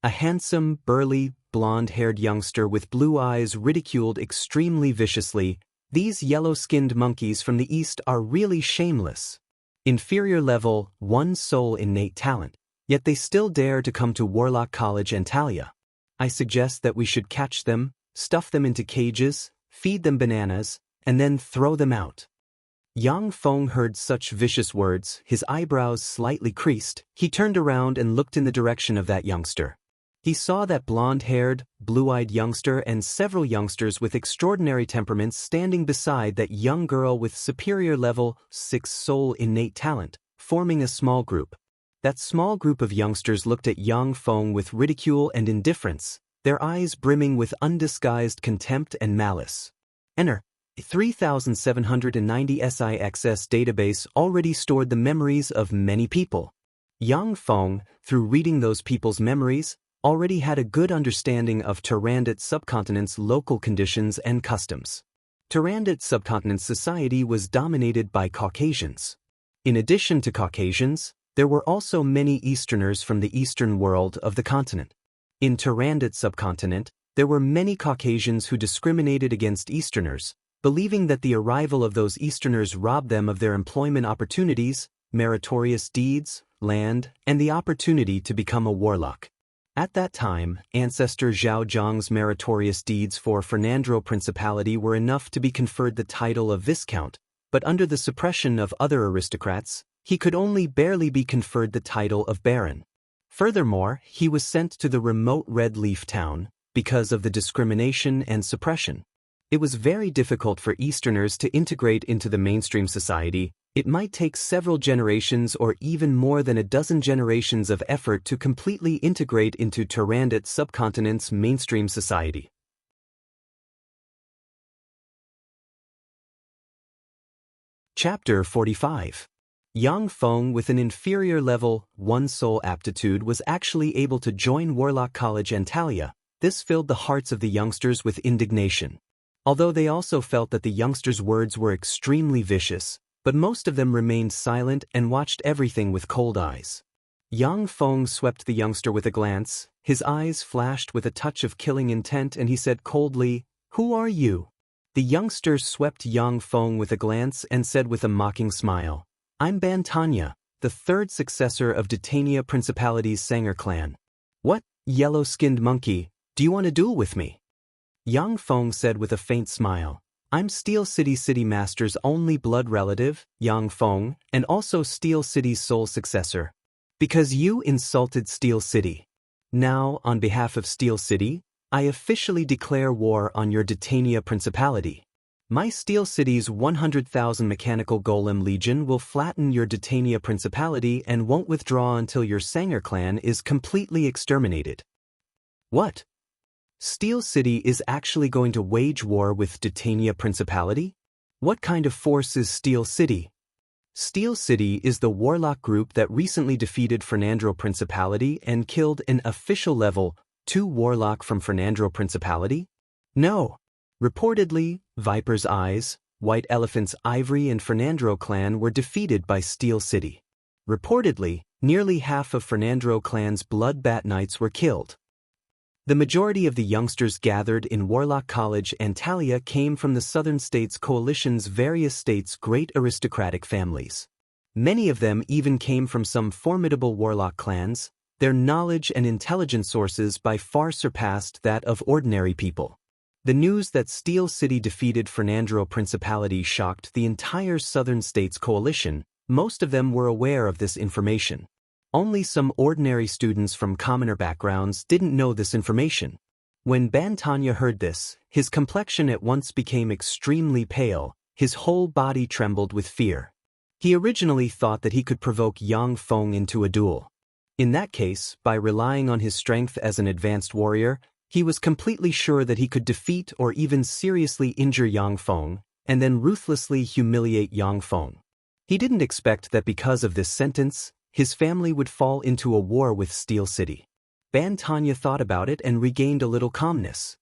A handsome, burly, blonde-haired youngster with blue eyes ridiculed extremely viciously, "These yellow-skinned monkeys from the east are really shameless. Inferior level, 1 soul innate talent, yet they still dare to come to Warlock College Antalya. I suggest that we should catch them, stuff them into cages, feed them bananas, and then throw them out." Yang Feng heard such vicious words, his eyebrows slightly creased. He turned around and looked in the direction of that youngster. He saw that blonde-haired, blue-eyed youngster and several youngsters with extraordinary temperaments standing beside that young girl with superior level 6 soul innate talent, forming a small group. That small group of youngsters looked at Yang Feng with ridicule and indifference, their eyes brimming with undisguised contempt and malice. Enter. 3790 SIXS database already stored the memories of many people. Yang Feng, through reading those people's memories, already had a good understanding of Tyrannid subcontinent's local conditions and customs. Tyrannid subcontinent society was dominated by Caucasians. In addition to Caucasians, there were also many Easterners from the eastern world of the continent. In Tyrannid subcontinent, there were many Caucasians who discriminated against Easterners, believing that the arrival of those Easterners robbed them of their employment opportunities, meritorious deeds, land, and the opportunity to become a warlock. At that time, ancestor Zhao Zhang's meritorious deeds for Fernandro Principality were enough to be conferred the title of Viscount, but under the suppression of other aristocrats, he could only barely be conferred the title of Baron. Furthermore, he was sent to the remote Red Leaf town because of the discrimination and suppression. It was very difficult for Easterners to integrate into the mainstream society. It might take several generations or even more than a dozen generations of effort to completely integrate into Tyrannid subcontinent's mainstream society. Chapter 45. Yang Feng with an inferior level 1 soul aptitude was actually able to join Warlock College Antalya. This filled the hearts of the youngsters with indignation. Although they also felt that the youngsters' words were extremely vicious, but most of them remained silent and watched everything with cold eyes. Yang Feng swept the youngster with a glance, his eyes flashed with a touch of killing intent, and he said coldly, "Who are you?" The youngster swept Yang Feng with a glance and said with a mocking smile, "I'm Ban Tanya, the third successor of Detania Principality's Sanger clan." "What, yellow-skinned monkey, do you want to duel with me?" Yang Feng said with a faint smile, "I'm Steel City Master's only blood relative, Yang Feng, and also Steel City's sole successor. Because you insulted Steel City. Now, on behalf of Steel City, I officially declare war on your Detania Principality. My Steel City's 100,000 Mechanical Golem Legion will flatten your Detania Principality and won't withdraw until your Sanger clan is completely exterminated." "What? Steel City is actually going to wage war with Detania Principality? What kind of force is Steel City?" Steel City is the warlock group that recently defeated Fernandro Principality and killed an official level 2 warlock from Fernandro Principality? No. Reportedly, Viper's Eyes, White Elephant's Ivory and Fernandro clan were defeated by Steel City. Reportedly, nearly half of Fernandro clan's Bloodbat Knights were killed. The majority of the youngsters gathered in Warlock College Antalya came from the Southern States Coalition's various states' great aristocratic families. Many of them even came from some formidable warlock clans. Their knowledge and intelligence sources by far surpassed that of ordinary people. The news that Steel City defeated Fernandro Principality shocked the entire Southern States Coalition. Most of them were aware of this information. Only some ordinary students from commoner backgrounds didn't know this information. When Ban Tanya heard this, his complexion at once became extremely pale, his whole body trembled with fear. He originally thought that he could provoke Yang Feng into a duel. In that case, by relying on his strength as an advanced warrior, he was completely sure that he could defeat or even seriously injure Yang Feng, and then ruthlessly humiliate Yang Feng. He didn't expect that because of this sentence, his family would fall into a war with Steel City. Ban Tanya thought about it and regained a little calmness.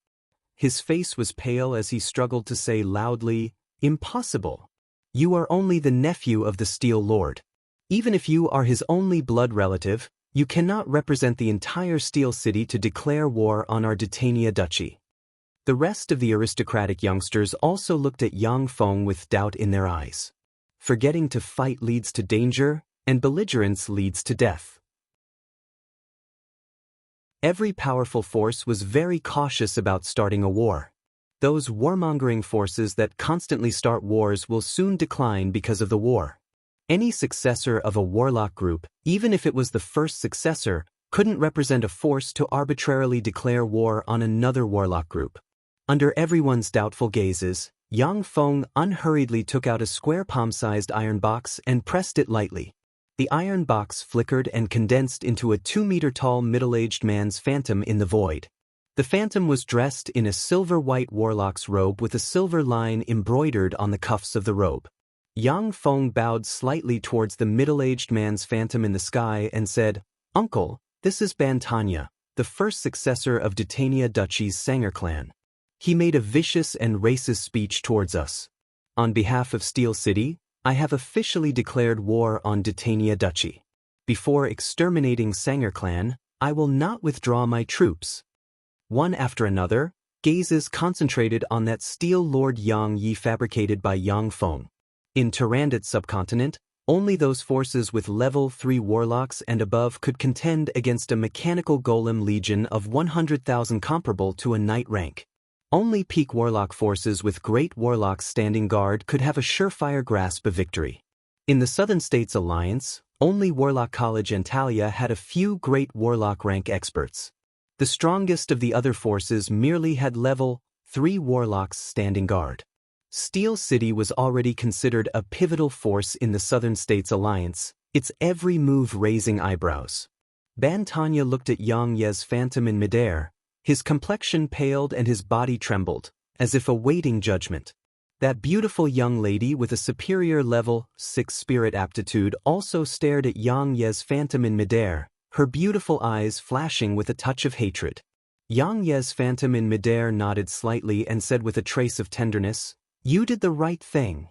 His face was pale as he struggled to say loudly, "Impossible. You are only the nephew of the Steel Lord. Even if you are his only blood relative, you cannot represent the entire Steel City to declare war on our Detania Duchy." The rest of the aristocratic youngsters also looked at Yang Feng with doubt in their eyes. Forgetting to fight leads to danger, and belligerence leads to death. Every powerful force was very cautious about starting a war. Those warmongering forces that constantly start wars will soon decline because of the war. Any successor of a warlock group, even if it was the first successor, couldn't represent a force to arbitrarily declare war on another warlock group. Under everyone's doubtful gazes, Yang Feng unhurriedly took out a square palm-sized iron box and pressed it lightly. The iron box flickered and condensed into a 2-meter-tall middle-aged man's phantom in the void. The phantom was dressed in a silver-white warlock's robe with a silver line embroidered on the cuffs of the robe. Yang Feng bowed slightly towards the middle-aged man's phantom in the sky and said, "Uncle, this is Ban Tanya, the first successor of Detania Duchy's Sanger clan. He made a vicious and racist speech towards us. On behalf of Steel City, I have officially declared war on Detania Duchy. Before exterminating Sanger clan, I will not withdraw my troops." One after another, gazes concentrated on that Steel Lord Yang Yi fabricated by Yang Feng. In Tyrannid subcontinent, Only those forces with level 3 warlocks and above could contend against a mechanical golem legion of 100,000 comparable to a knight rank. Only peak warlock forces with great warlocks standing guard could have a surefire grasp of victory. In the Southern States Alliance, only Warlock College Xianxia had a few great warlock rank experts. The strongest of the other forces merely had level 3 warlocks standing guard. Steel City was already considered a pivotal force in the Southern States Alliance, its every move raising eyebrows. Bantanya looked at Xianxia's phantom in midair. His complexion paled and his body trembled, as if awaiting judgment. That beautiful young lady with a superior level 6 spirit aptitude also stared at Xianxia's phantom in midair, her beautiful eyes flashing with a touch of hatred. Xianxia's phantom in midair nodded slightly and said with a trace of tenderness, "You did the right thing.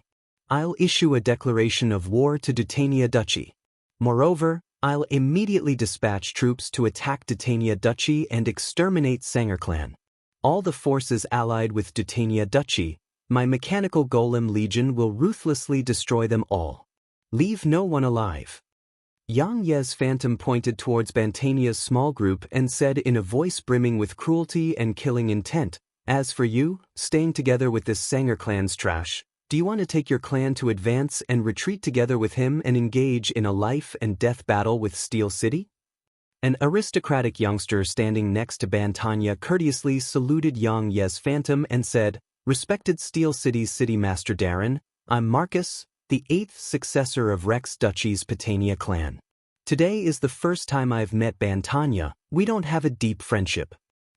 I'll issue a declaration of war to Dutania Duchy. Moreover, I'll immediately dispatch troops to attack Dutania Duchy and exterminate Sanger clan. All the forces allied with Dutania Duchy, my mechanical golem legion will ruthlessly destroy them all. Leave no one alive." Xianxia's phantom pointed towards Bantania's small group and said in a voice brimming with cruelty and killing intent, "As for you, staying together with this Sanger clan's trash, do you want to take your clan to advance and retreat together with him and engage in a life-and-death battle with Steel City?" An aristocratic youngster standing next to Bantanya courteously saluted Xianxia's phantom and said, "Respected Steel City's City Master Darren, I'm Marcus, the 8th successor of Rex Duchy's Patania clan. Today is the first time I've met Bantanya. We don't have a deep friendship.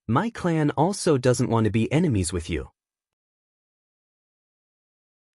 My clan also doesn't want to be enemies with you."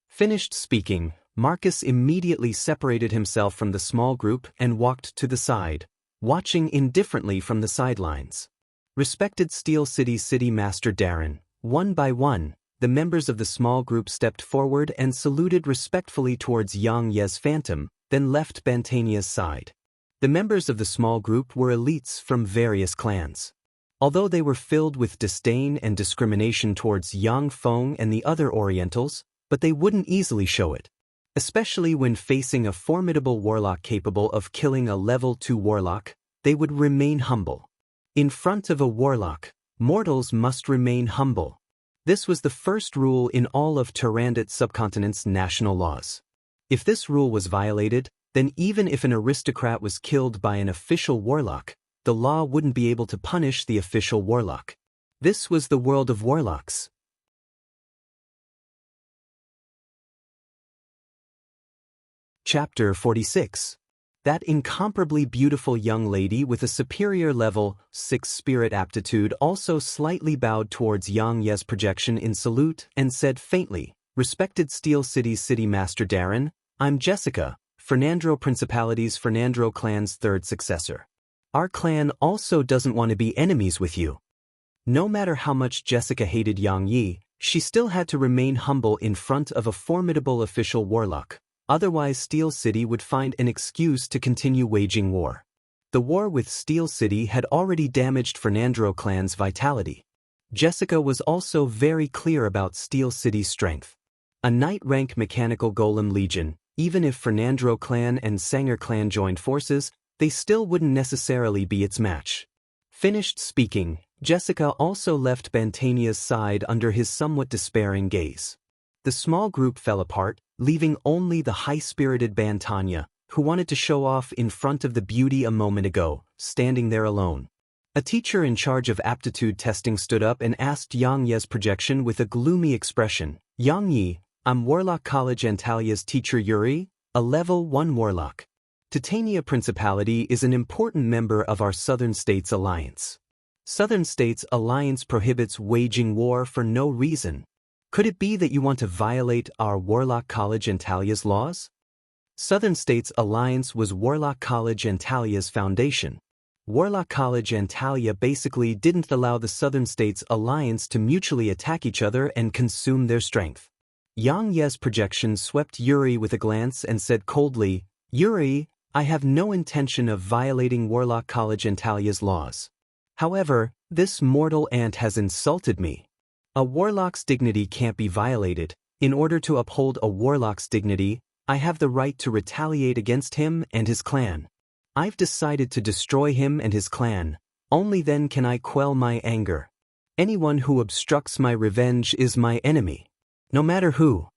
Finished speaking, Marcus immediately separated himself from the small group and walked to the side, watching indifferently from the sidelines. Respected Steel City's City Master Darren, one by one, the members of the small group stepped forward and saluted respectfully towards Xianxia's phantom, then left Bantania's side. The members of the small group were elites from various clans. Although they were filled with disdain and discrimination towards Yang Feng and the other Orientals, but they wouldn't easily show it. Especially when facing a formidable warlock capable of killing a level 2 warlock, they would remain humble. In front of a warlock, mortals must remain humble. This was the first rule in all of Tyrannid subcontinent's national laws. If this rule was violated, then even if an aristocrat was killed by an official warlock, the law wouldn't be able to punish the official warlock. This was the world of warlocks. Chapter 46. That incomparably beautiful young lady with a superior level 6 spirit aptitude also slightly bowed towards Xianxia's projection in salute and said faintly, "Respected Steel City's City Master Darren, I'm Jessica, Fernandro Principality's Fernandro clan's 3rd successor. Our clan also doesn't want to be enemies with you." No matter how much Jessica hated Xiangxia, she still had to remain humble in front of a formidable official warlock. Otherwise Steel City would find an excuse to continue waging war. The war with Steel City had already damaged Fernandro clan's vitality. Jessica was also very clear about Steel City's strength. A knight-rank mechanical golem legion, even if Fernandro clan and Sanger clan joined forces, they still wouldn't necessarily be its match. Finished speaking, Jessica also left Bantania's side under his somewhat despairing gaze. The small group fell apart, leaving only the high-spirited Bantanya, who wanted to show off in front of the beauty a moment ago, standing there alone. A teacher in charge of aptitude testing stood up and asked Xianxia's projection with a gloomy expression, "Xiangxia, I'm Warlock College Xianxia's teacher Yuri, a level 1 warlock. Titania Principality is an important member of our Southern States Alliance. Southern States Alliance prohibits waging war for no reason. Could it be that you want to violate our Warlock College Xianxia's laws?" Southern States Alliance was Warlock College Xianxia's foundation. Warlock College Xianxia basically didn't allow the Southern States Alliance to mutually attack each other and consume their strength. Xianxia's projection swept Yuri with a glance and said coldly, "Yuri, I have no intention of violating Warlock College Xianxia's laws. However, this mortal ant has insulted me. A warlock's dignity can't be violated. In order to uphold a warlock's dignity, I have the right to retaliate against him and his clan. I've decided to destroy him and his clan. Only then can I quell my anger. Anyone who obstructs my revenge is my enemy. No matter who.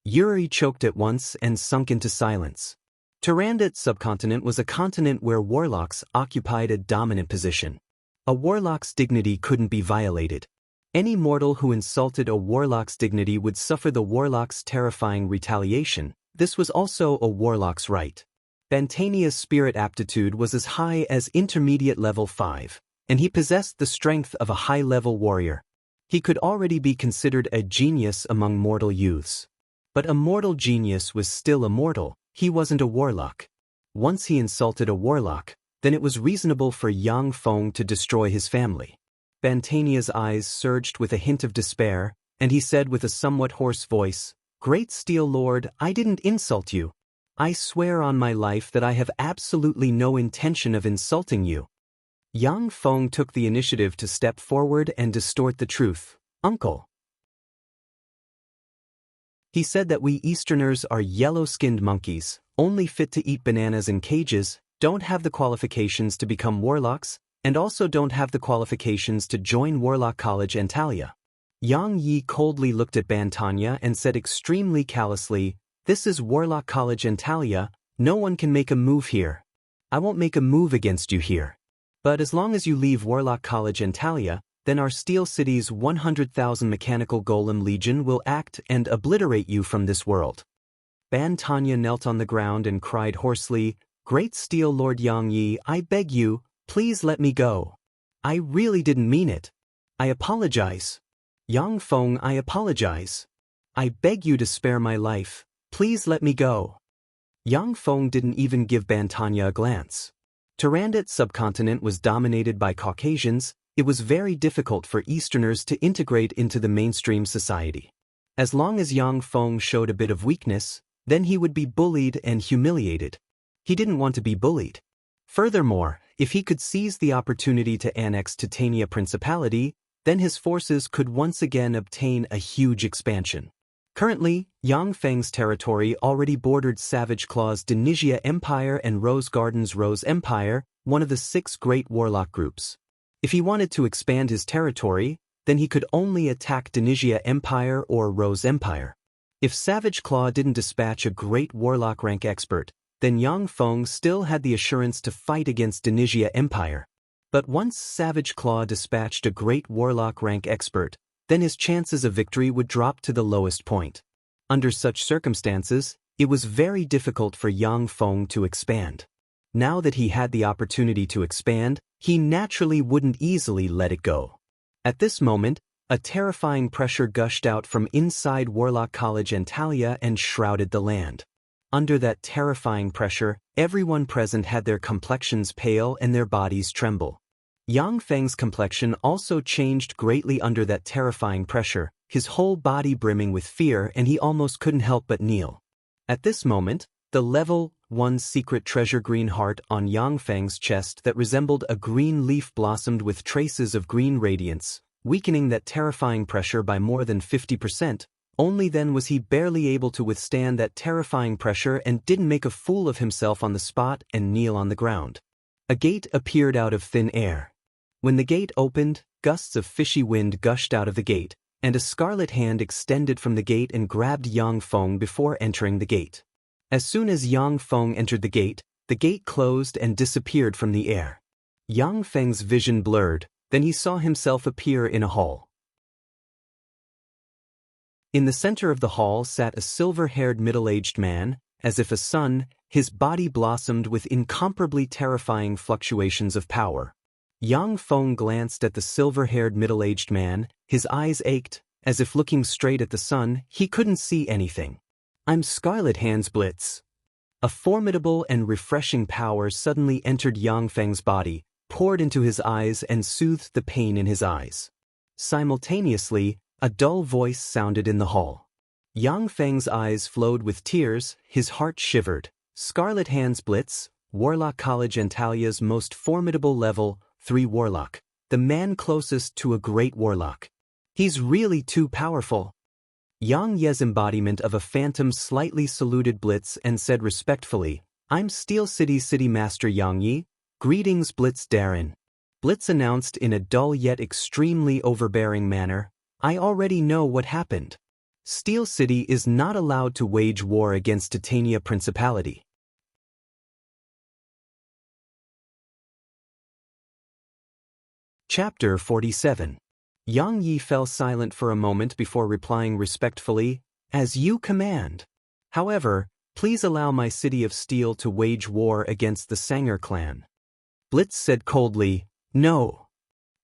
Yuri choked at once and sunk into silence. Tyrannid subcontinent was a continent where warlocks occupied a dominant position. A warlock's dignity couldn't be violated. Any mortal who insulted a warlock's dignity would suffer the warlock's terrifying retaliation. This was also a warlock's right. Bantania's spirit aptitude was as high as intermediate level 5, and he possessed the strength of a high-level warrior. He could already be considered a genius among mortal youths. But a mortal genius was still a mortal, he wasn't a warlock. Once he insulted a warlock, then it was reasonable for Yang Feng to destroy his family. Bantania's eyes surged with a hint of despair, and he said with a somewhat hoarse voice, "Great Steel Lord, I didn't insult you. I swear on my life that I have absolutely no intention of insulting you." Yang Feng took the initiative to step forward and distort the truth. "Uncle." He said that we Easterners are yellow-skinned monkeys, only fit to eat bananas in cages, don't have the qualifications to become warlocks, and also don't have the qualifications to join Warlock College Antalya. Yang Yi coldly looked at Bantania and said extremely callously, "This is Warlock College Antalya, no one can make a move here. I won't make a move against you here. But as long as you leave Warlock College Antalya, then our Steel City's 100,000 Mechanical Golem Legion will act and obliterate you from this world." Bantania knelt on the ground and cried hoarsely, "Great Steel Lord Yang Yi, I beg you, please let me go. I really didn't mean it. I apologize. Yang Feng, I apologize. I beg you to spare my life, please let me go." Yang Feng didn't even give Bantania a glance. Tyrannid subcontinent was dominated by Caucasians. It was very difficult for Easterners to integrate into the mainstream society. As long as Yang Feng showed a bit of weakness, then he would be bullied and humiliated. He didn't want to be bullied. Furthermore, if he could seize the opportunity to annex Titania Principality, then his forces could once again obtain a huge expansion. Currently, Yang Feng's territory already bordered Savage Claw's Denizia Empire and Rose Garden's Rose Empire, one of the 6 great warlock groups. If he wanted to expand his territory, then he could only attack Denizia Empire or Rose Empire. If Savage Claw didn't dispatch a great warlock rank expert, then Yang Feng still had the assurance to fight against Denizia Empire. But once Savage Claw dispatched a great warlock rank expert, then his chances of victory would drop to the lowest point. Under such circumstances, it was very difficult for Yang Feng to expand. Now that he had the opportunity to expand, he naturally wouldn't easily let it go. At this moment, a terrifying pressure gushed out from inside Warlock College Antalya and shrouded the land. Under that terrifying pressure, everyone present had their complexions pale and their bodies tremble. Yang Feng's complexion also changed greatly under that terrifying pressure, his whole body brimming with fear, and he almost couldn't help but kneel. At this moment, the level 1 secret treasure green heart on Yang Feng's chest that resembled a green leaf blossomed with traces of green radiance, weakening that terrifying pressure by more than 50%. Only then was he barely able to withstand that terrifying pressure and didn't make a fool of himself on the spot and kneel on the ground. A gate appeared out of thin air. When the gate opened, gusts of fishy wind gushed out of the gate, and a scarlet hand extended from the gate and grabbed Yang Feng before entering the gate. As soon as Yang Feng entered the gate closed and disappeared from the air. Yang Feng's vision blurred, then he saw himself appear in a hall. In the center of the hall sat a silver-haired middle-aged man, as if a sun, his body blossomed with incomparably terrifying fluctuations of power. Yang Feng glanced at the silver-haired middle-aged man, his eyes ached, as if looking straight at the sun, he couldn't see anything. "I'm Scarlet Hand's Blitz." A formidable and refreshing power suddenly entered Yang Feng's body, poured into his eyes and soothed the pain in his eyes. Simultaneously, a dull voice sounded in the hall. Yang Feng's eyes flowed with tears, his heart shivered. "Scarlet Hand's Blitz, Warlock College Antalya's most formidable level 3 warlock, the man closest to a great warlock. He's really too powerful." Yang Ye's embodiment of a phantom slightly saluted Blitz and said respectfully, "I'm Steel City's City Master Yang Yi. Greetings Blitz Darren." Blitz announced in a dull yet extremely overbearing manner, "I already know what happened. Steel City is not allowed to wage war against Titania Principality." Chapter 47. Yang Yi fell silent for a moment before replying respectfully, "As you command. However, please allow my city of steel to wage war against the Sanger clan." Blitz said coldly, "No."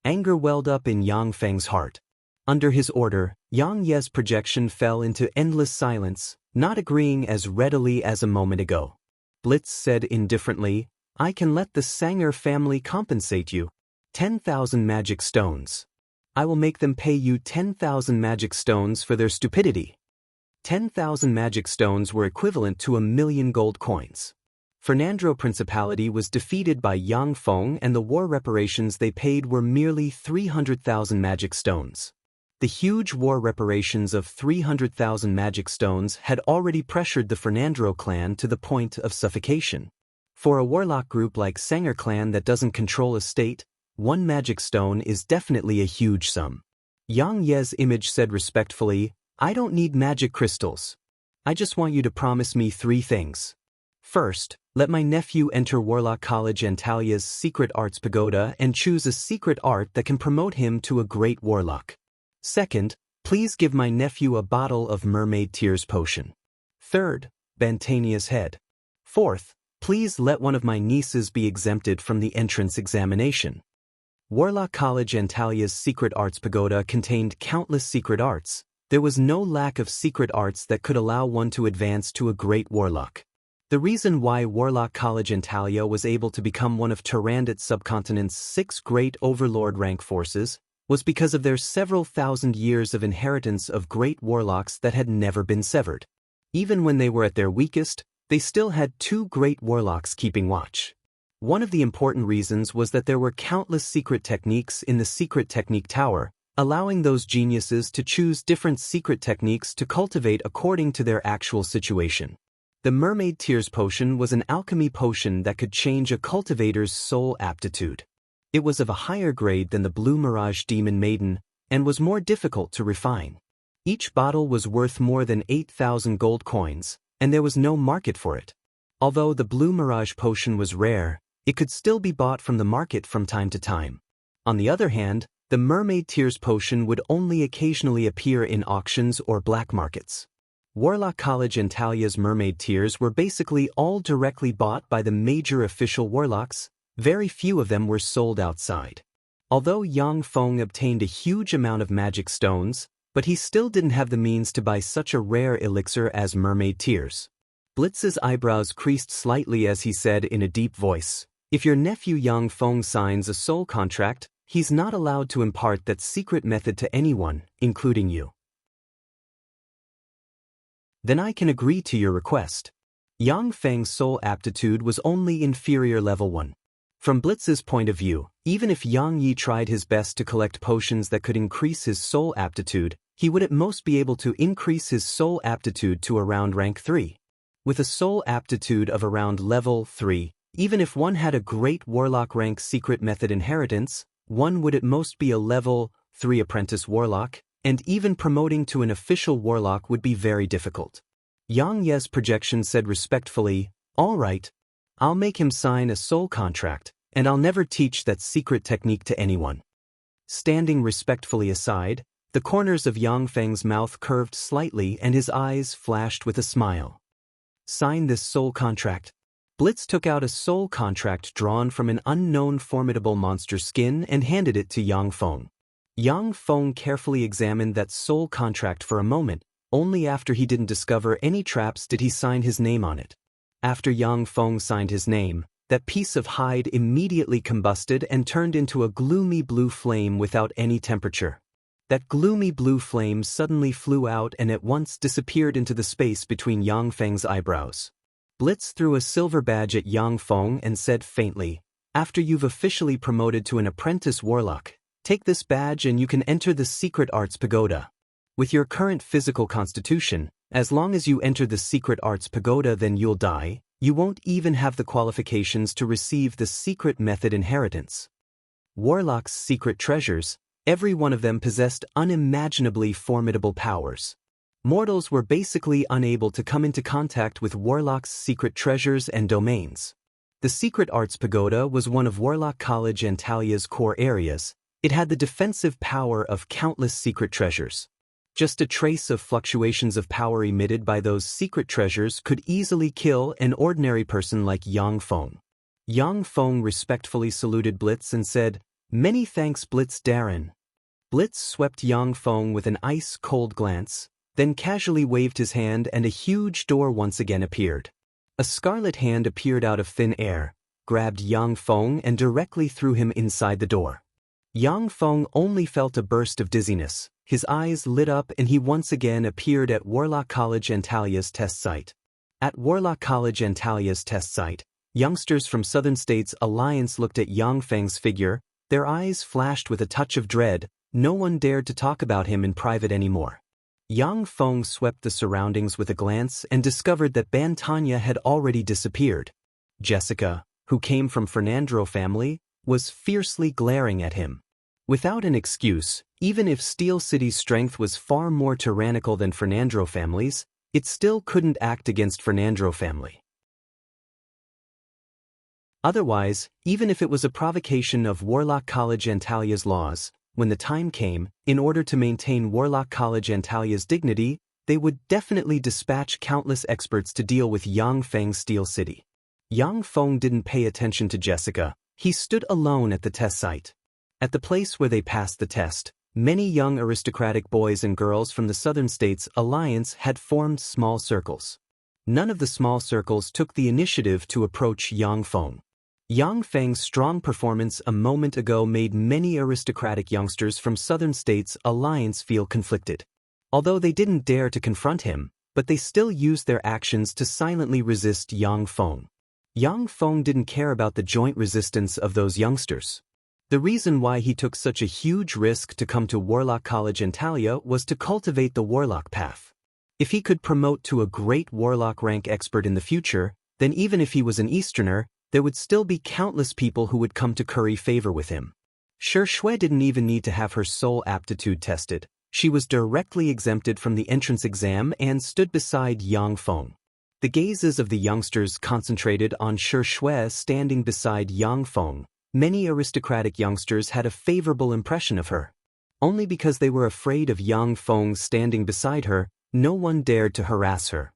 Anger welled up in Yang Feng's heart. Under his order, Yang Ye's projection fell into endless silence, not agreeing as readily as a moment ago. Blitz said indifferently, "I can let the Sanger family compensate you. 10,000 magic stones. I will make them pay you 10,000 magic stones for their stupidity." 10,000 magic stones were equivalent to 1,000,000 gold coins. Fernandro Principality was defeated by Yang Feng and the war reparations they paid were merely 300,000 magic stones. The huge war reparations of 300,000 magic stones had already pressured the Fernandro clan to the point of suffocation. For a warlock group like Sanger clan that doesn't control a state, 1 magic stone is definitely a huge sum. Yang Ye's image said respectfully, "I don't need magic crystals. I just want you to promise me 3 things. First, let my nephew enter Warlock College Antalia's Secret Arts Pagoda and choose a secret art that can promote him to a great warlock. Second, please give my nephew a bottle of Mermaid Tears potion. Third, Bantania's head. Fourth, please let one of my nieces be exempted from the entrance examination." Warlock College Antalia's Secret Arts Pagoda contained countless secret arts. There was no lack of secret arts that could allow one to advance to a great warlock. The reason why Warlock College Antalya was able to become one of Tyrandot subcontinent's 6 great Overlord rank forces was because of their several thousand years of inheritance of great warlocks that had never been severed. Even when they were at their weakest, they still had 2 great warlocks keeping watch. One of the important reasons was that there were countless secret techniques in the Secret Technique Tower, allowing those geniuses to choose different secret techniques to cultivate according to their actual situation. The Mermaid Tears potion was an alchemy potion that could change a cultivator's soul aptitude. It was of a higher grade than the Blue Mirage Demon Maiden, and was more difficult to refine. Each bottle was worth more than 8,000 gold coins, and there was no market for it. Although the Blue Mirage potion was rare, it could still be bought from the market from time to time. On the other hand, the Mermaid Tears potion would only occasionally appear in auctions or black markets. Warlock College Antalya's Mermaid Tears were basically all directly bought by the major official warlocks. Very few of them were sold outside. Although Yang Feng obtained a huge amount of magic stones, but he still didn't have the means to buy such a rare elixir as Mermaid Tears. Blitz's eyebrows creased slightly as he said in a deep voice, "If your nephew Yang Feng signs a soul contract, he's not allowed to impart that secret method to anyone, including you. Then I can agree to your request." Yang Feng's soul aptitude was only inferior level 1. From Blitz's point of view, even if Yang Yi tried his best to collect potions that could increase his soul aptitude, he would at most be able to increase his soul aptitude to around rank 3. With a soul aptitude of around level 3, even if one had a great warlock rank secret method inheritance, one would at most be a level 3 apprentice warlock, and even promoting to an official warlock would be very difficult. Yang Ye's projection said respectfully, "All right. I'll make him sign a soul contract, and I'll never teach that secret technique to anyone." Standing respectfully aside, the corners of Yang Feng's mouth curved slightly and his eyes flashed with a smile. "Sign this soul contract." Blitz took out a soul contract drawn from an unknown formidable monster skin and handed it to Yang Feng. Yang Feng carefully examined that soul contract for a moment. Only after he didn't discover any traps did he sign his name on it. After Yang Feng signed his name, that piece of hide immediately combusted and turned into a gloomy blue flame without any temperature. That gloomy blue flame suddenly flew out and at once disappeared into the space between Yang Feng's eyebrows. Blitz threw a silver badge at Yang Feng and said faintly, "After you've officially promoted to an apprentice warlock, take this badge and you can enter the Secret Arts Pagoda." With your current physical constitution, as long as you enter the secret arts pagoda then you'll die, you won't even have the qualifications to receive the secret method inheritance. Warlocks' secret treasures, every one of them possessed unimaginably formidable powers. Mortals were basically unable to come into contact with Warlock's secret treasures and domains. The Secret Arts Pagoda was one of Warlock College Antalia's core areas. It had the defensive power of countless secret treasures. Just a trace of fluctuations of power emitted by those secret treasures could easily kill an ordinary person like Yang Feng. Yang Feng respectfully saluted Blitz and said, "Many thanks, Blitz Darren." Blitz swept Yang Feng with an ice-cold glance, then casually waved his hand and a huge door once again appeared. A scarlet hand appeared out of thin air, grabbed Yang Feng and directly threw him inside the door. Yang Feng only felt a burst of dizziness, his eyes lit up and he once again appeared at Warlock College Antalia's test site. At Warlock College Antalia's test site, youngsters from Southern States Alliance looked at Yang Feng's figure, their eyes flashed with a touch of dread. No one dared to talk about him in private anymore. Yang Feng swept the surroundings with a glance and discovered that Ban Tanya had already disappeared. Jessica, who came from Fernandro family, was fiercely glaring at him. Without an excuse, even if Steel City's strength was far more tyrannical than Fernandro family's, it still couldn't act against Fernandro family. Otherwise, even if it was a provocation of Warlock College Antalia's laws, when the time came, in order to maintain Warlock College Antalia's dignity, they would definitely dispatch countless experts to deal with Yang Feng's Steel City. Yang Feng didn't pay attention to Jessica. He stood alone at the test site. At the place where they passed the test, many young aristocratic boys and girls from the Southern States Alliance had formed small circles. None of the small circles took the initiative to approach Yang Feng. Yang Feng's strong performance a moment ago made many aristocratic youngsters from Southern States Alliance feel conflicted. Although they didn't dare to confront him, but they still used their actions to silently resist Yang Feng. Yang Feng didn't care about the joint resistance of those youngsters. The reason why he took such a huge risk to come to Warlock College Antalya was to cultivate the Warlock path. If he could promote to a great Warlock rank expert in the future, then even if he was an Easterner, there would still be countless people who would come to curry favor with him. Xianxia didn't even need to have her soul aptitude tested. She was directly exempted from the entrance exam and stood beside Yang Feng. The gazes of the youngsters concentrated on Xianxia standing beside Yang Feng. Many aristocratic youngsters had a favorable impression of her. Only because they were afraid of Yang Feng standing beside her, no one dared to harass her.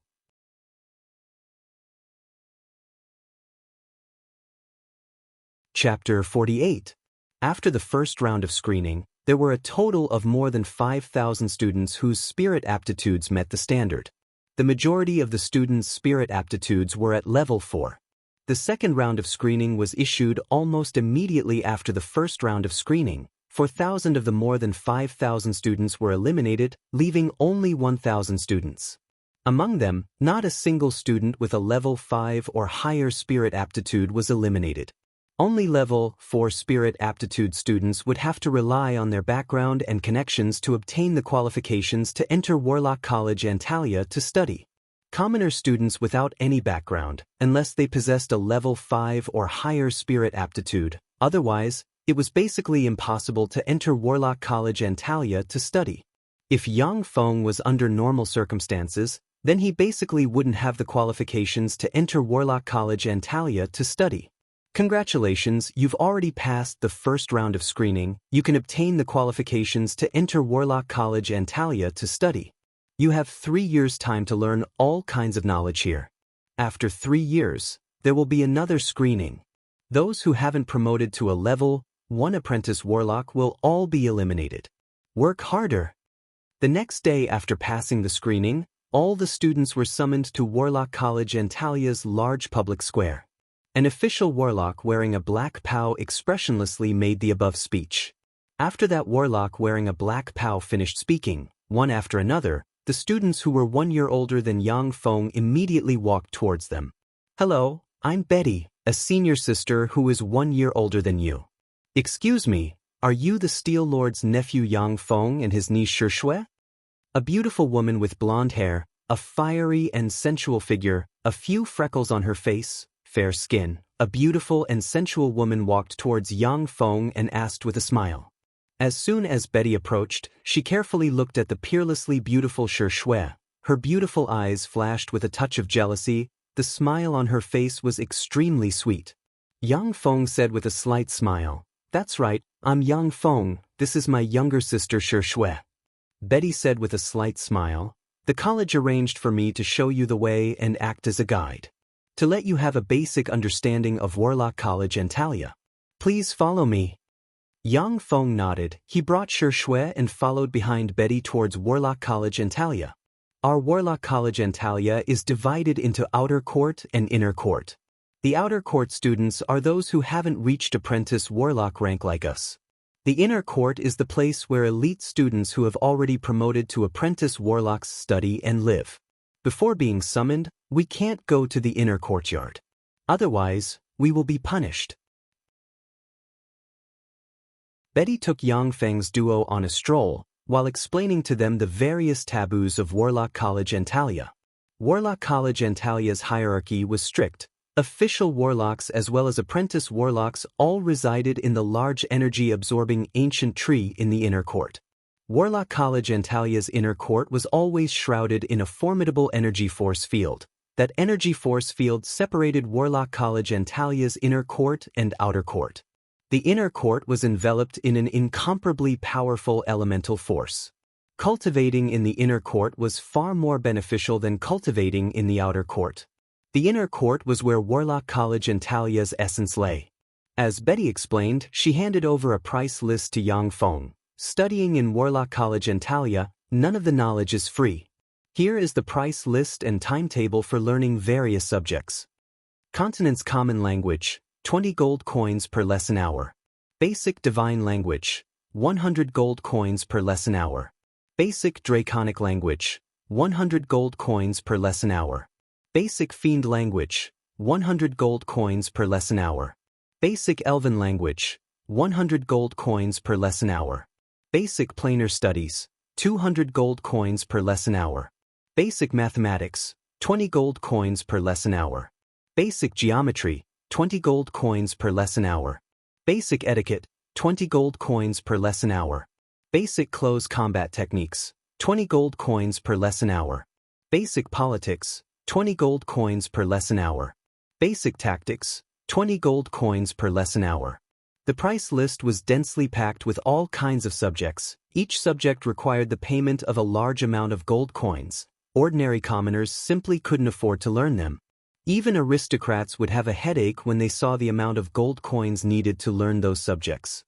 Chapter 48. After the first round of screening, there were a total of more than 5,000 students whose spirit aptitudes met the standard. The majority of the students' spirit aptitudes were at level 4. The second round of screening was issued almost immediately after the first round of screening. 4,000 of the more than 5,000 students were eliminated, leaving only 1,000 students. Among them, not a single student with a level 5 or higher spirit aptitude was eliminated. Only level 4 spirit aptitude students would have to rely on their background and connections to obtain the qualifications to enter Warlock College Antalya to study. Commoner students without any background, unless they possessed a level 5 or higher spirit aptitude. Otherwise, it was basically impossible to enter Warlock College Antalya to study. If Yang Feng was under normal circumstances, then he basically wouldn't have the qualifications to enter Warlock College Antalya to study. Congratulations, you've already passed the first round of screening. You can obtain the qualifications to enter Warlock College Antalya to study. You have 3 years' time to learn all kinds of knowledge here. After 3 years, there will be another screening. Those who haven't promoted to a level 1 apprentice warlock will all be eliminated. Work harder. The next day after passing the screening, all the students were summoned to Warlock College Antalya's large public square. An official warlock wearing a black POW expressionlessly made the above speech. After that warlock wearing a black POW finished speaking, one after another, the students who were 1 year older than Yang Feng immediately walked towards them. Hello, I'm Betty, a senior sister who is 1 year older than you. Excuse me, are you the Steel Lord's nephew Yang Feng and his niece Xianxia? A beautiful woman with blonde hair, a fiery and sensual figure, a few freckles on her face, fair skin. A beautiful and sensual woman walked towards Yang Feng and asked with a smile. As soon as Betty approached, she carefully looked at the peerlessly beautiful Xianxia. Her beautiful eyes flashed with a touch of jealousy. The smile on her face was extremely sweet. Yang Feng said with a slight smile, "That's right, I'm Yang Feng, this is my younger sister Xianxia." Betty said with a slight smile, "The college arranged for me to show you the way and act as a guide. To let you have a basic understanding of Warlock College and Talia. Please follow me." Yang Feng nodded. He brought Xianxia and followed behind Betty towards Warlock College and Talia. Our Warlock College and Talia is divided into outer court and inner court. The outer court students are those who haven't reached apprentice warlock rank like us. The inner court is the place where elite students who have already promoted to apprentice warlocks study and live. Before being summoned, we can't go to the inner courtyard. Otherwise, we will be punished. Betty took Yang Feng's duo on a stroll, while explaining to them the various taboos of Warlock College and Talia. Warlock College and Talia's hierarchy was strict. Official warlocks as well as apprentice warlocks all resided in the large energy-absorbing ancient tree in the inner court. Warlock College and Talia's inner court was always shrouded in a formidable energy force field. That energy force field separated Warlock College and Talia's inner court and outer court. The inner court was enveloped in an incomparably powerful elemental force. Cultivating in the inner court was far more beneficial than cultivating in the outer court. The inner court was where Warlock College and Talia's essence lay. As Betty explained, she handed over a price list to Yang Feng. Studying in Warlock College and Talia, none of the knowledge is free. Here is the price list and timetable for learning various subjects. Continent's Common Language, 20 gold coins per lesson hour. Basic Divine Language, 100 gold coins per lesson hour. Basic Draconic Language, 100 gold coins per lesson hour. Basic Fiend Language, 100 gold coins per lesson hour. Basic Elven Language, 100 gold coins per lesson hour. Basic Planar Studies, 200 gold coins per lesson hour. Basic Mathematics, 20 gold coins per lesson hour. Basic Geometry, 20 gold coins per lesson hour. Basic Etiquette, 20 gold coins per lesson hour. Basic Close Combat Techniques, 20 gold coins per lesson hour. Basic Politics, 20 gold coins per lesson hour. Basic Tactics, 20 gold coins per lesson hour. The price list was densely packed with all kinds of subjects. Each subject required the payment of a large amount of gold coins. Ordinary commoners simply couldn't afford to learn them. Even aristocrats would have a headache when they saw the amount of gold coins needed to learn those subjects.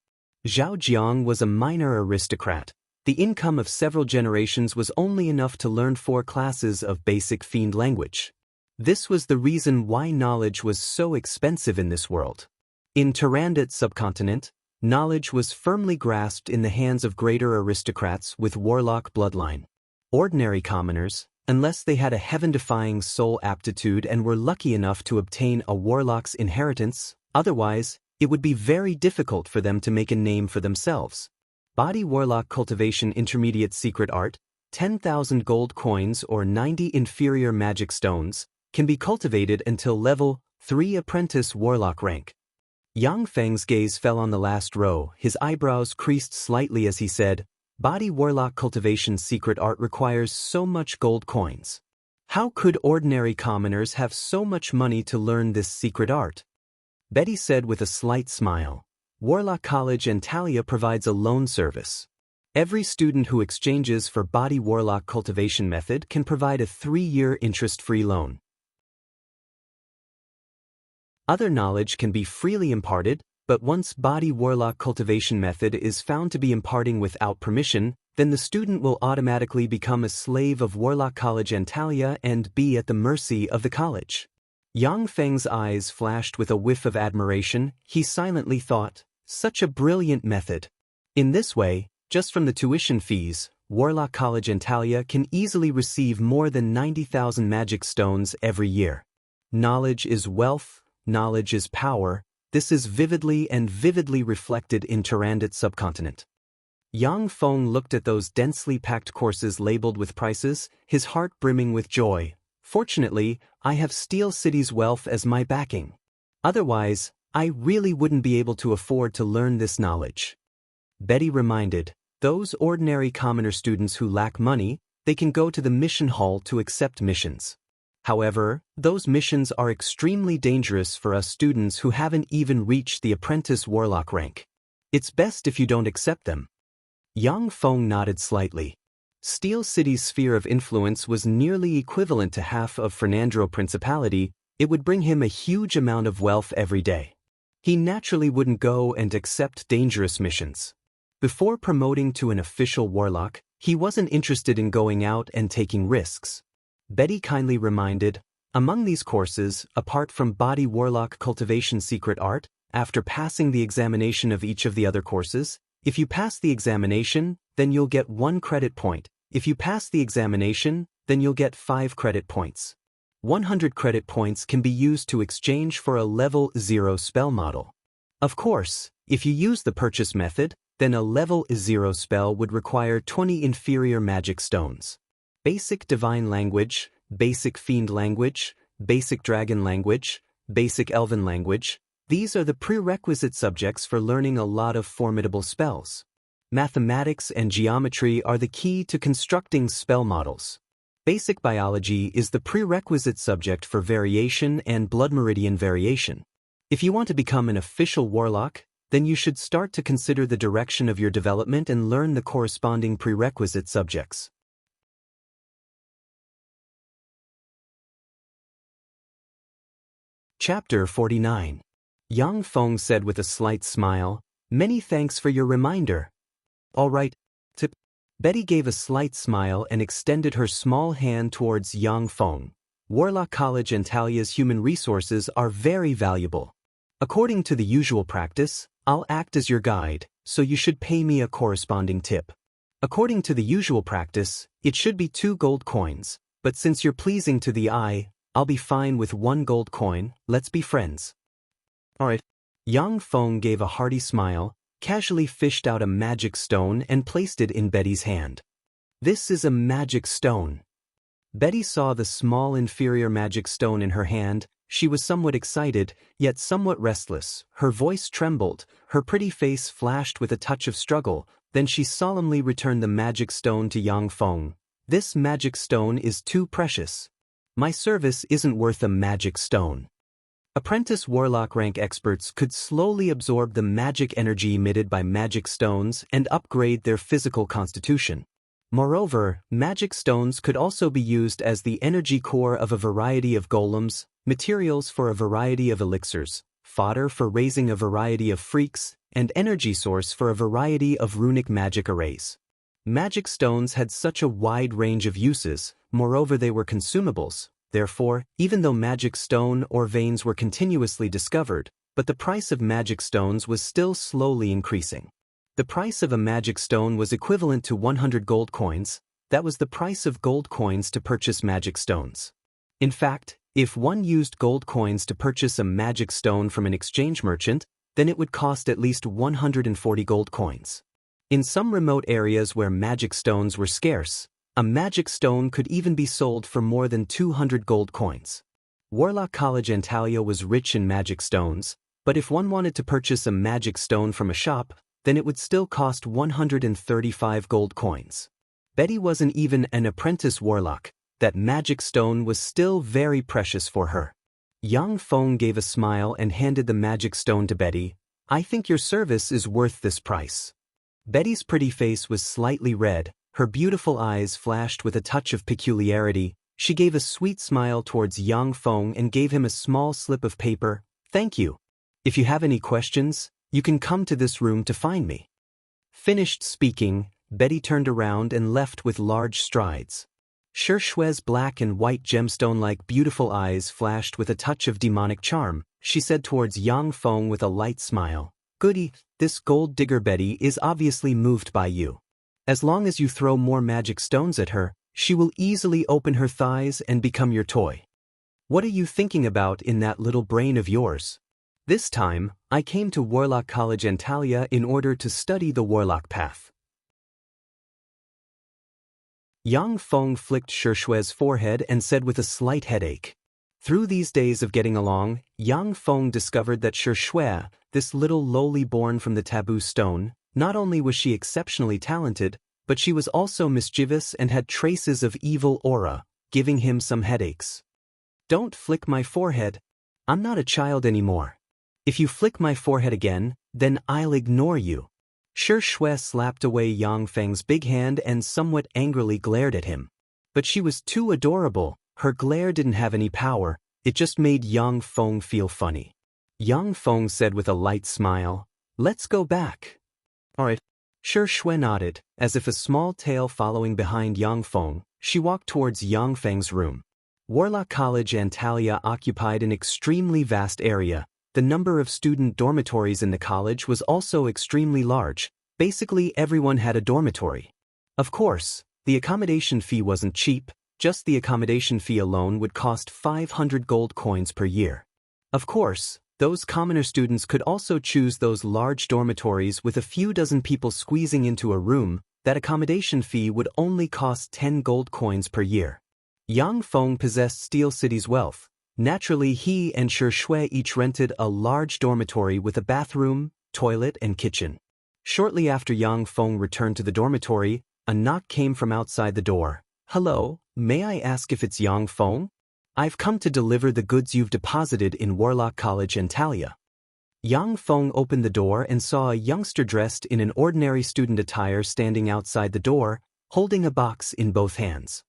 Zhao Jiang was a minor aristocrat. The income of several generations was only enough to learn 4 classes of basic fiend language. This was the reason why knowledge was so expensive in this world. In Tyrannid subcontinent, knowledge was firmly grasped in the hands of greater aristocrats with warlock bloodline. Ordinary commoners, unless they had a heaven-defying soul aptitude and were lucky enough to obtain a warlock's inheritance, otherwise, it would be very difficult for them to make a name for themselves. Body Warlock Cultivation Intermediate Secret Art, 10,000 gold coins or 90 inferior magic stones, can be cultivated until level 3 apprentice warlock rank. Yang Feng's gaze fell on the last row. His eyebrows creased slightly as he said, Body Warlock Cultivation Secret Art requires so much gold coins. How could ordinary commoners have so much money to learn this secret art? Betty said with a slight smile. Warlock College and Talia provides a loan service. Every student who exchanges for Body Warlock Cultivation Method can provide a 3-year interest-free loan. Other knowledge can be freely imparted, but once Body Warlock Cultivation Method is found to be imparting without permission, then the student will automatically become a slave of Warlock College and Talia and be at the mercy of the college. Yang Feng's eyes flashed with a whiff of admiration. He silently thought, such a brilliant method. In this way, just from the tuition fees, Warlock College and Talia can easily receive more than 90,000 magic stones every year. Knowledge is wealth, knowledge is power. This is vividly reflected in Tyrannid subcontinent. Yang Feng looked at those densely packed courses labeled with prices, his heart brimming with joy. Fortunately, I have Steel City's wealth as my backing. Otherwise, I really wouldn't be able to afford to learn this knowledge. Betty reminded, those ordinary commoner students who lack money, they can go to the mission hall to accept missions. However, those missions are extremely dangerous for us students who haven't even reached the apprentice warlock rank. It's best if you don't accept them. Yang Feng nodded slightly. Steel City's sphere of influence was nearly equivalent to half of Fernandro Principality. It would bring him a huge amount of wealth every day. He naturally wouldn't go and accept dangerous missions. Before promoting to an official warlock, he wasn't interested in going out and taking risks. Betty kindly reminded, among these courses, apart from Body Warlock Cultivation Secret Art, after passing the examination of each of the other courses, if you pass the examination, then you'll get 1 credit point. If you pass the examination, then you'll get 5 credit points. 100 credit points can be used to exchange for a level 0 spell model. Of course, if you use the purchase method, then a level 0 spell would require 20 inferior magic stones. Basic Divine Language, Basic Fiend Language, Basic Dragon Language, Basic Elven Language, these are the prerequisite subjects for learning a lot of formidable spells. Mathematics and geometry are the key to constructing spell models. Basic Biology is the prerequisite subject for variation and blood meridian variation. If you want to become an official warlock, then you should start to consider the direction of your development and learn the corresponding prerequisite subjects. Chapter 49. Yang Feng said with a slight smile, "Many thanks for your reminder." "All right, Tip." Betty gave a slight smile and extended her small hand towards Yang Feng. "Warlock College and Talia's human resources are very valuable. According to the usual practice, I'll act as your guide, so you should pay me a corresponding tip. According to the usual practice, it should be 2 gold coins, but since you're pleasing to the eye, I'll be fine with 1 gold coin. Let's be friends." "All right." Yang Feng gave a hearty smile, casually fished out a magic stone and placed it in Betty's hand. "This is a magic stone." Betty saw the small inferior magic stone in her hand. She was somewhat excited, yet somewhat restless. Her voice trembled, her pretty face flashed with a touch of struggle. Then she solemnly returned the magic stone to Yang Feng. "This magic stone is too precious. My service isn't worth a magic stone." Apprentice warlock rank experts could slowly absorb the magic energy emitted by magic stones and upgrade their physical constitution. Moreover, magic stones could also be used as the energy core of a variety of golems, materials for a variety of elixirs, fodder for raising a variety of freaks, and energy source for a variety of runic magic arrays. Magic stones had such a wide range of uses, moreover they were consumables. Therefore, even though magic stone or veins were continuously discovered, but the price of magic stones was still slowly increasing. The price of a magic stone was equivalent to 100 gold coins. That was the price of gold coins to purchase magic stones. In fact, if one used gold coins to purchase a magic stone from an exchange merchant, then it would cost at least 140 gold coins. In some remote areas where magic stones were scarce, a magic stone could even be sold for more than 200 gold coins. Warlock College Antalya was rich in magic stones, but if one wanted to purchase a magic stone from a shop, then it would still cost 135 gold coins. Betty wasn't even an apprentice warlock. That magic stone was still very precious for her. Yang Feng gave a smile and handed the magic stone to Betty. "I think your service is worth this price." Betty's pretty face was slightly red. Her beautiful eyes flashed with a touch of peculiarity. She gave a sweet smile towards Yang Feng and gave him a small slip of paper. "Thank you. If you have any questions, you can come to this room to find me." Finished speaking, Betty turned around and left with large strides. Shue's black and white gemstone-like beautiful eyes flashed with a touch of demonic charm. She said towards Yang Feng with a light smile, "Goody, this gold digger Betty is obviously moved by you. As long as you throw more magic stones at her, she will easily open her thighs and become your toy. What are you thinking about in that little brain of yours? This time, I came to Warlock College Antalya in order to study the warlock path. Yang Feng flicked Shue's forehead and said with a slight headache. Through these days of getting along, Yang Feng discovered that Shue, this little lowly born from the taboo stone, not only was she exceptionally talented, but she was also mischievous and had traces of evil aura, giving him some headaches. Don't flick my forehead. I'm not a child anymore. If you flick my forehead again, then I'll ignore you. Shue slapped away Yang Feng's big hand and somewhat angrily glared at him. But she was too adorable, her glare didn't have any power, it just made Yang Feng feel funny. Yang Feng said with a light smile, "Let's go back." "Alright." Shue nodded, as if a small tail following behind Yang Feng, she walked towards Yang Feng's room. Warlock College Antalya occupied an extremely vast area. The number of student dormitories in the college was also extremely large. Basically everyone had a dormitory. Of course, the accommodation fee wasn't cheap, just the accommodation fee alone would cost 500 gold coins per year. Of course, those commoner students could also choose those large dormitories with a few dozen people squeezing into a room. That accommodation fee would only cost 10 gold coins per year. Yang Feng possessed Steel City's wealth. Naturally, he and Shue each rented a large dormitory with a bathroom, toilet, and kitchen. Shortly after Yang Feng returned to the dormitory, a knock came from outside the door. "Hello, may I ask if it's Yang Feng? I've come to deliver the goods you've deposited in Warlock College Antalya." Yang Feng opened the door and saw a youngster dressed in an ordinary student attire standing outside the door, holding a box in both hands.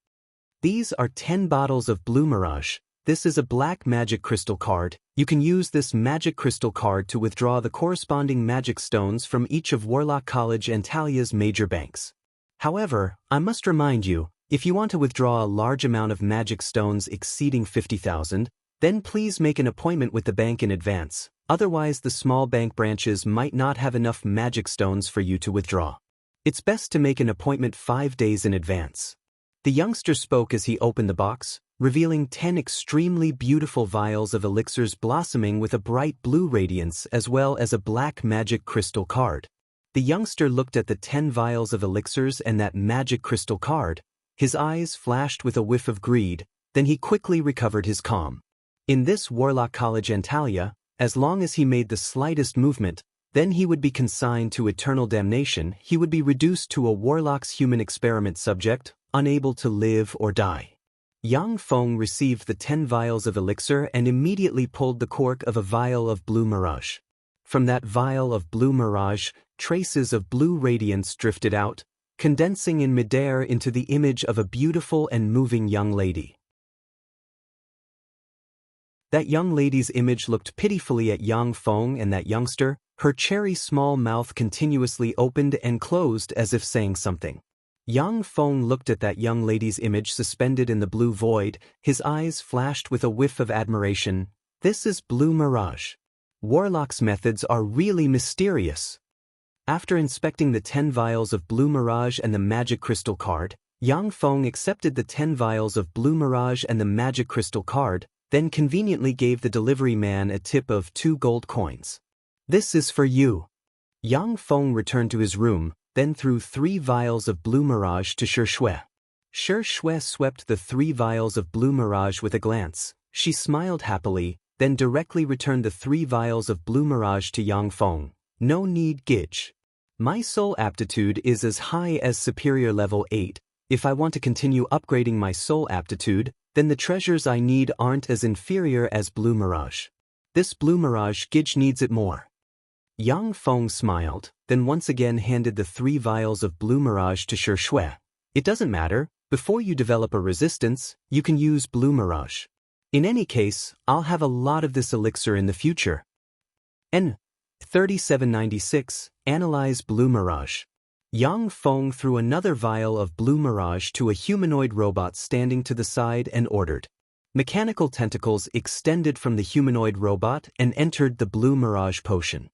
"These are 10 bottles of Blue Mirage. This is a black magic crystal card. You can use this magic crystal card to withdraw the corresponding magic stones from each of Warlock College Antalya's major banks. However, I must remind you, if you want to withdraw a large amount of magic stones exceeding 50,000, then please make an appointment with the bank in advance, otherwise the small bank branches might not have enough magic stones for you to withdraw. It's best to make an appointment 5 days in advance." The youngster spoke as he opened the box, revealing 10 extremely beautiful vials of elixirs blossoming with a bright blue radiance as well as a black magic crystal card. The youngster looked at the 10 vials of elixirs and that magic crystal card. His eyes flashed with a whiff of greed, then he quickly recovered his calm. In this Warlock College Antalya, as long as he made the slightest movement, then he would be consigned to eternal damnation. He would be reduced to a warlock's human experiment subject, unable to live or die. Yang Feng received the 10 vials of elixir and immediately pulled the cork of a vial of Blue Mirage. From that vial of Blue Mirage, traces of blue radiance drifted out, condensing in midair into the image of a beautiful and moving young lady. That young lady's image looked pitifully at Yang Feng and that youngster, her cherry small mouth continuously opened and closed as if saying something. Yang Feng looked at that young lady's image suspended in the blue void, his eyes flashed with a whiff of admiration. This is Blue Mirage. Warlock's methods are really mysterious. After inspecting the 10 vials of Blue Mirage and the magic crystal card, Yang Feng accepted the 10 vials of Blue Mirage and the magic crystal card, then conveniently gave the delivery man a tip of 2 gold coins. "This is for you." Yang Feng returned to his room, then threw 3 vials of Blue Mirage to Shue. Shue swept the 3 vials of Blue Mirage with a glance. She smiled happily, then directly returned the 3 vials of Blue Mirage to Yang Feng. "No need, Gidge. My soul aptitude is as high as superior level 8. If I want to continue upgrading my soul aptitude, then the treasures I need aren't as inferior as Blue Mirage. This Blue Mirage, Gidge needs it more." Yang Feng smiled, then once again handed the 3 vials of Blue Mirage to Shue. "It doesn't matter, before you develop a resistance, you can use Blue Mirage. In any case, I'll have a lot of this elixir in the future." N. 3796, Analyze Blue Mirage. Yang Feng threw another vial of Blue Mirage to a humanoid robot standing to the side and ordered. Mechanical tentacles extended from the humanoid robot and entered the Blue Mirage potion.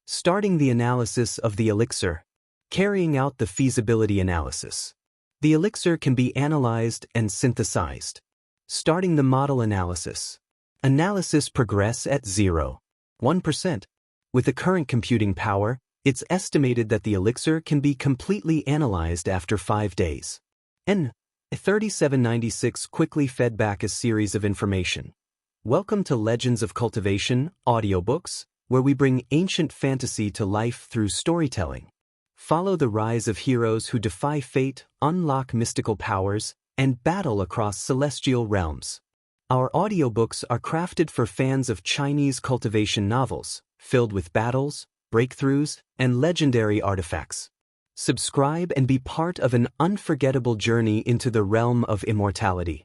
Starting the analysis of the elixir. Carrying out the feasibility analysis. The elixir can be analyzed and synthesized. Starting the model analysis. Analysis progress at 0.1%. With the current computing power, it's estimated that the elixir can be completely analyzed after 5 days. N. 3796 quickly fed back a series of information. Welcome to Legends of Cultivation, audiobooks, where we bring ancient fantasy to life through storytelling. Follow the rise of heroes who defy fate, unlock mystical powers, and battle across celestial realms. Our audiobooks are crafted for fans of Chinese cultivation novels, filled with battles, breakthroughs, and legendary artifacts. Subscribe and be part of an unforgettable journey into the realm of immortality.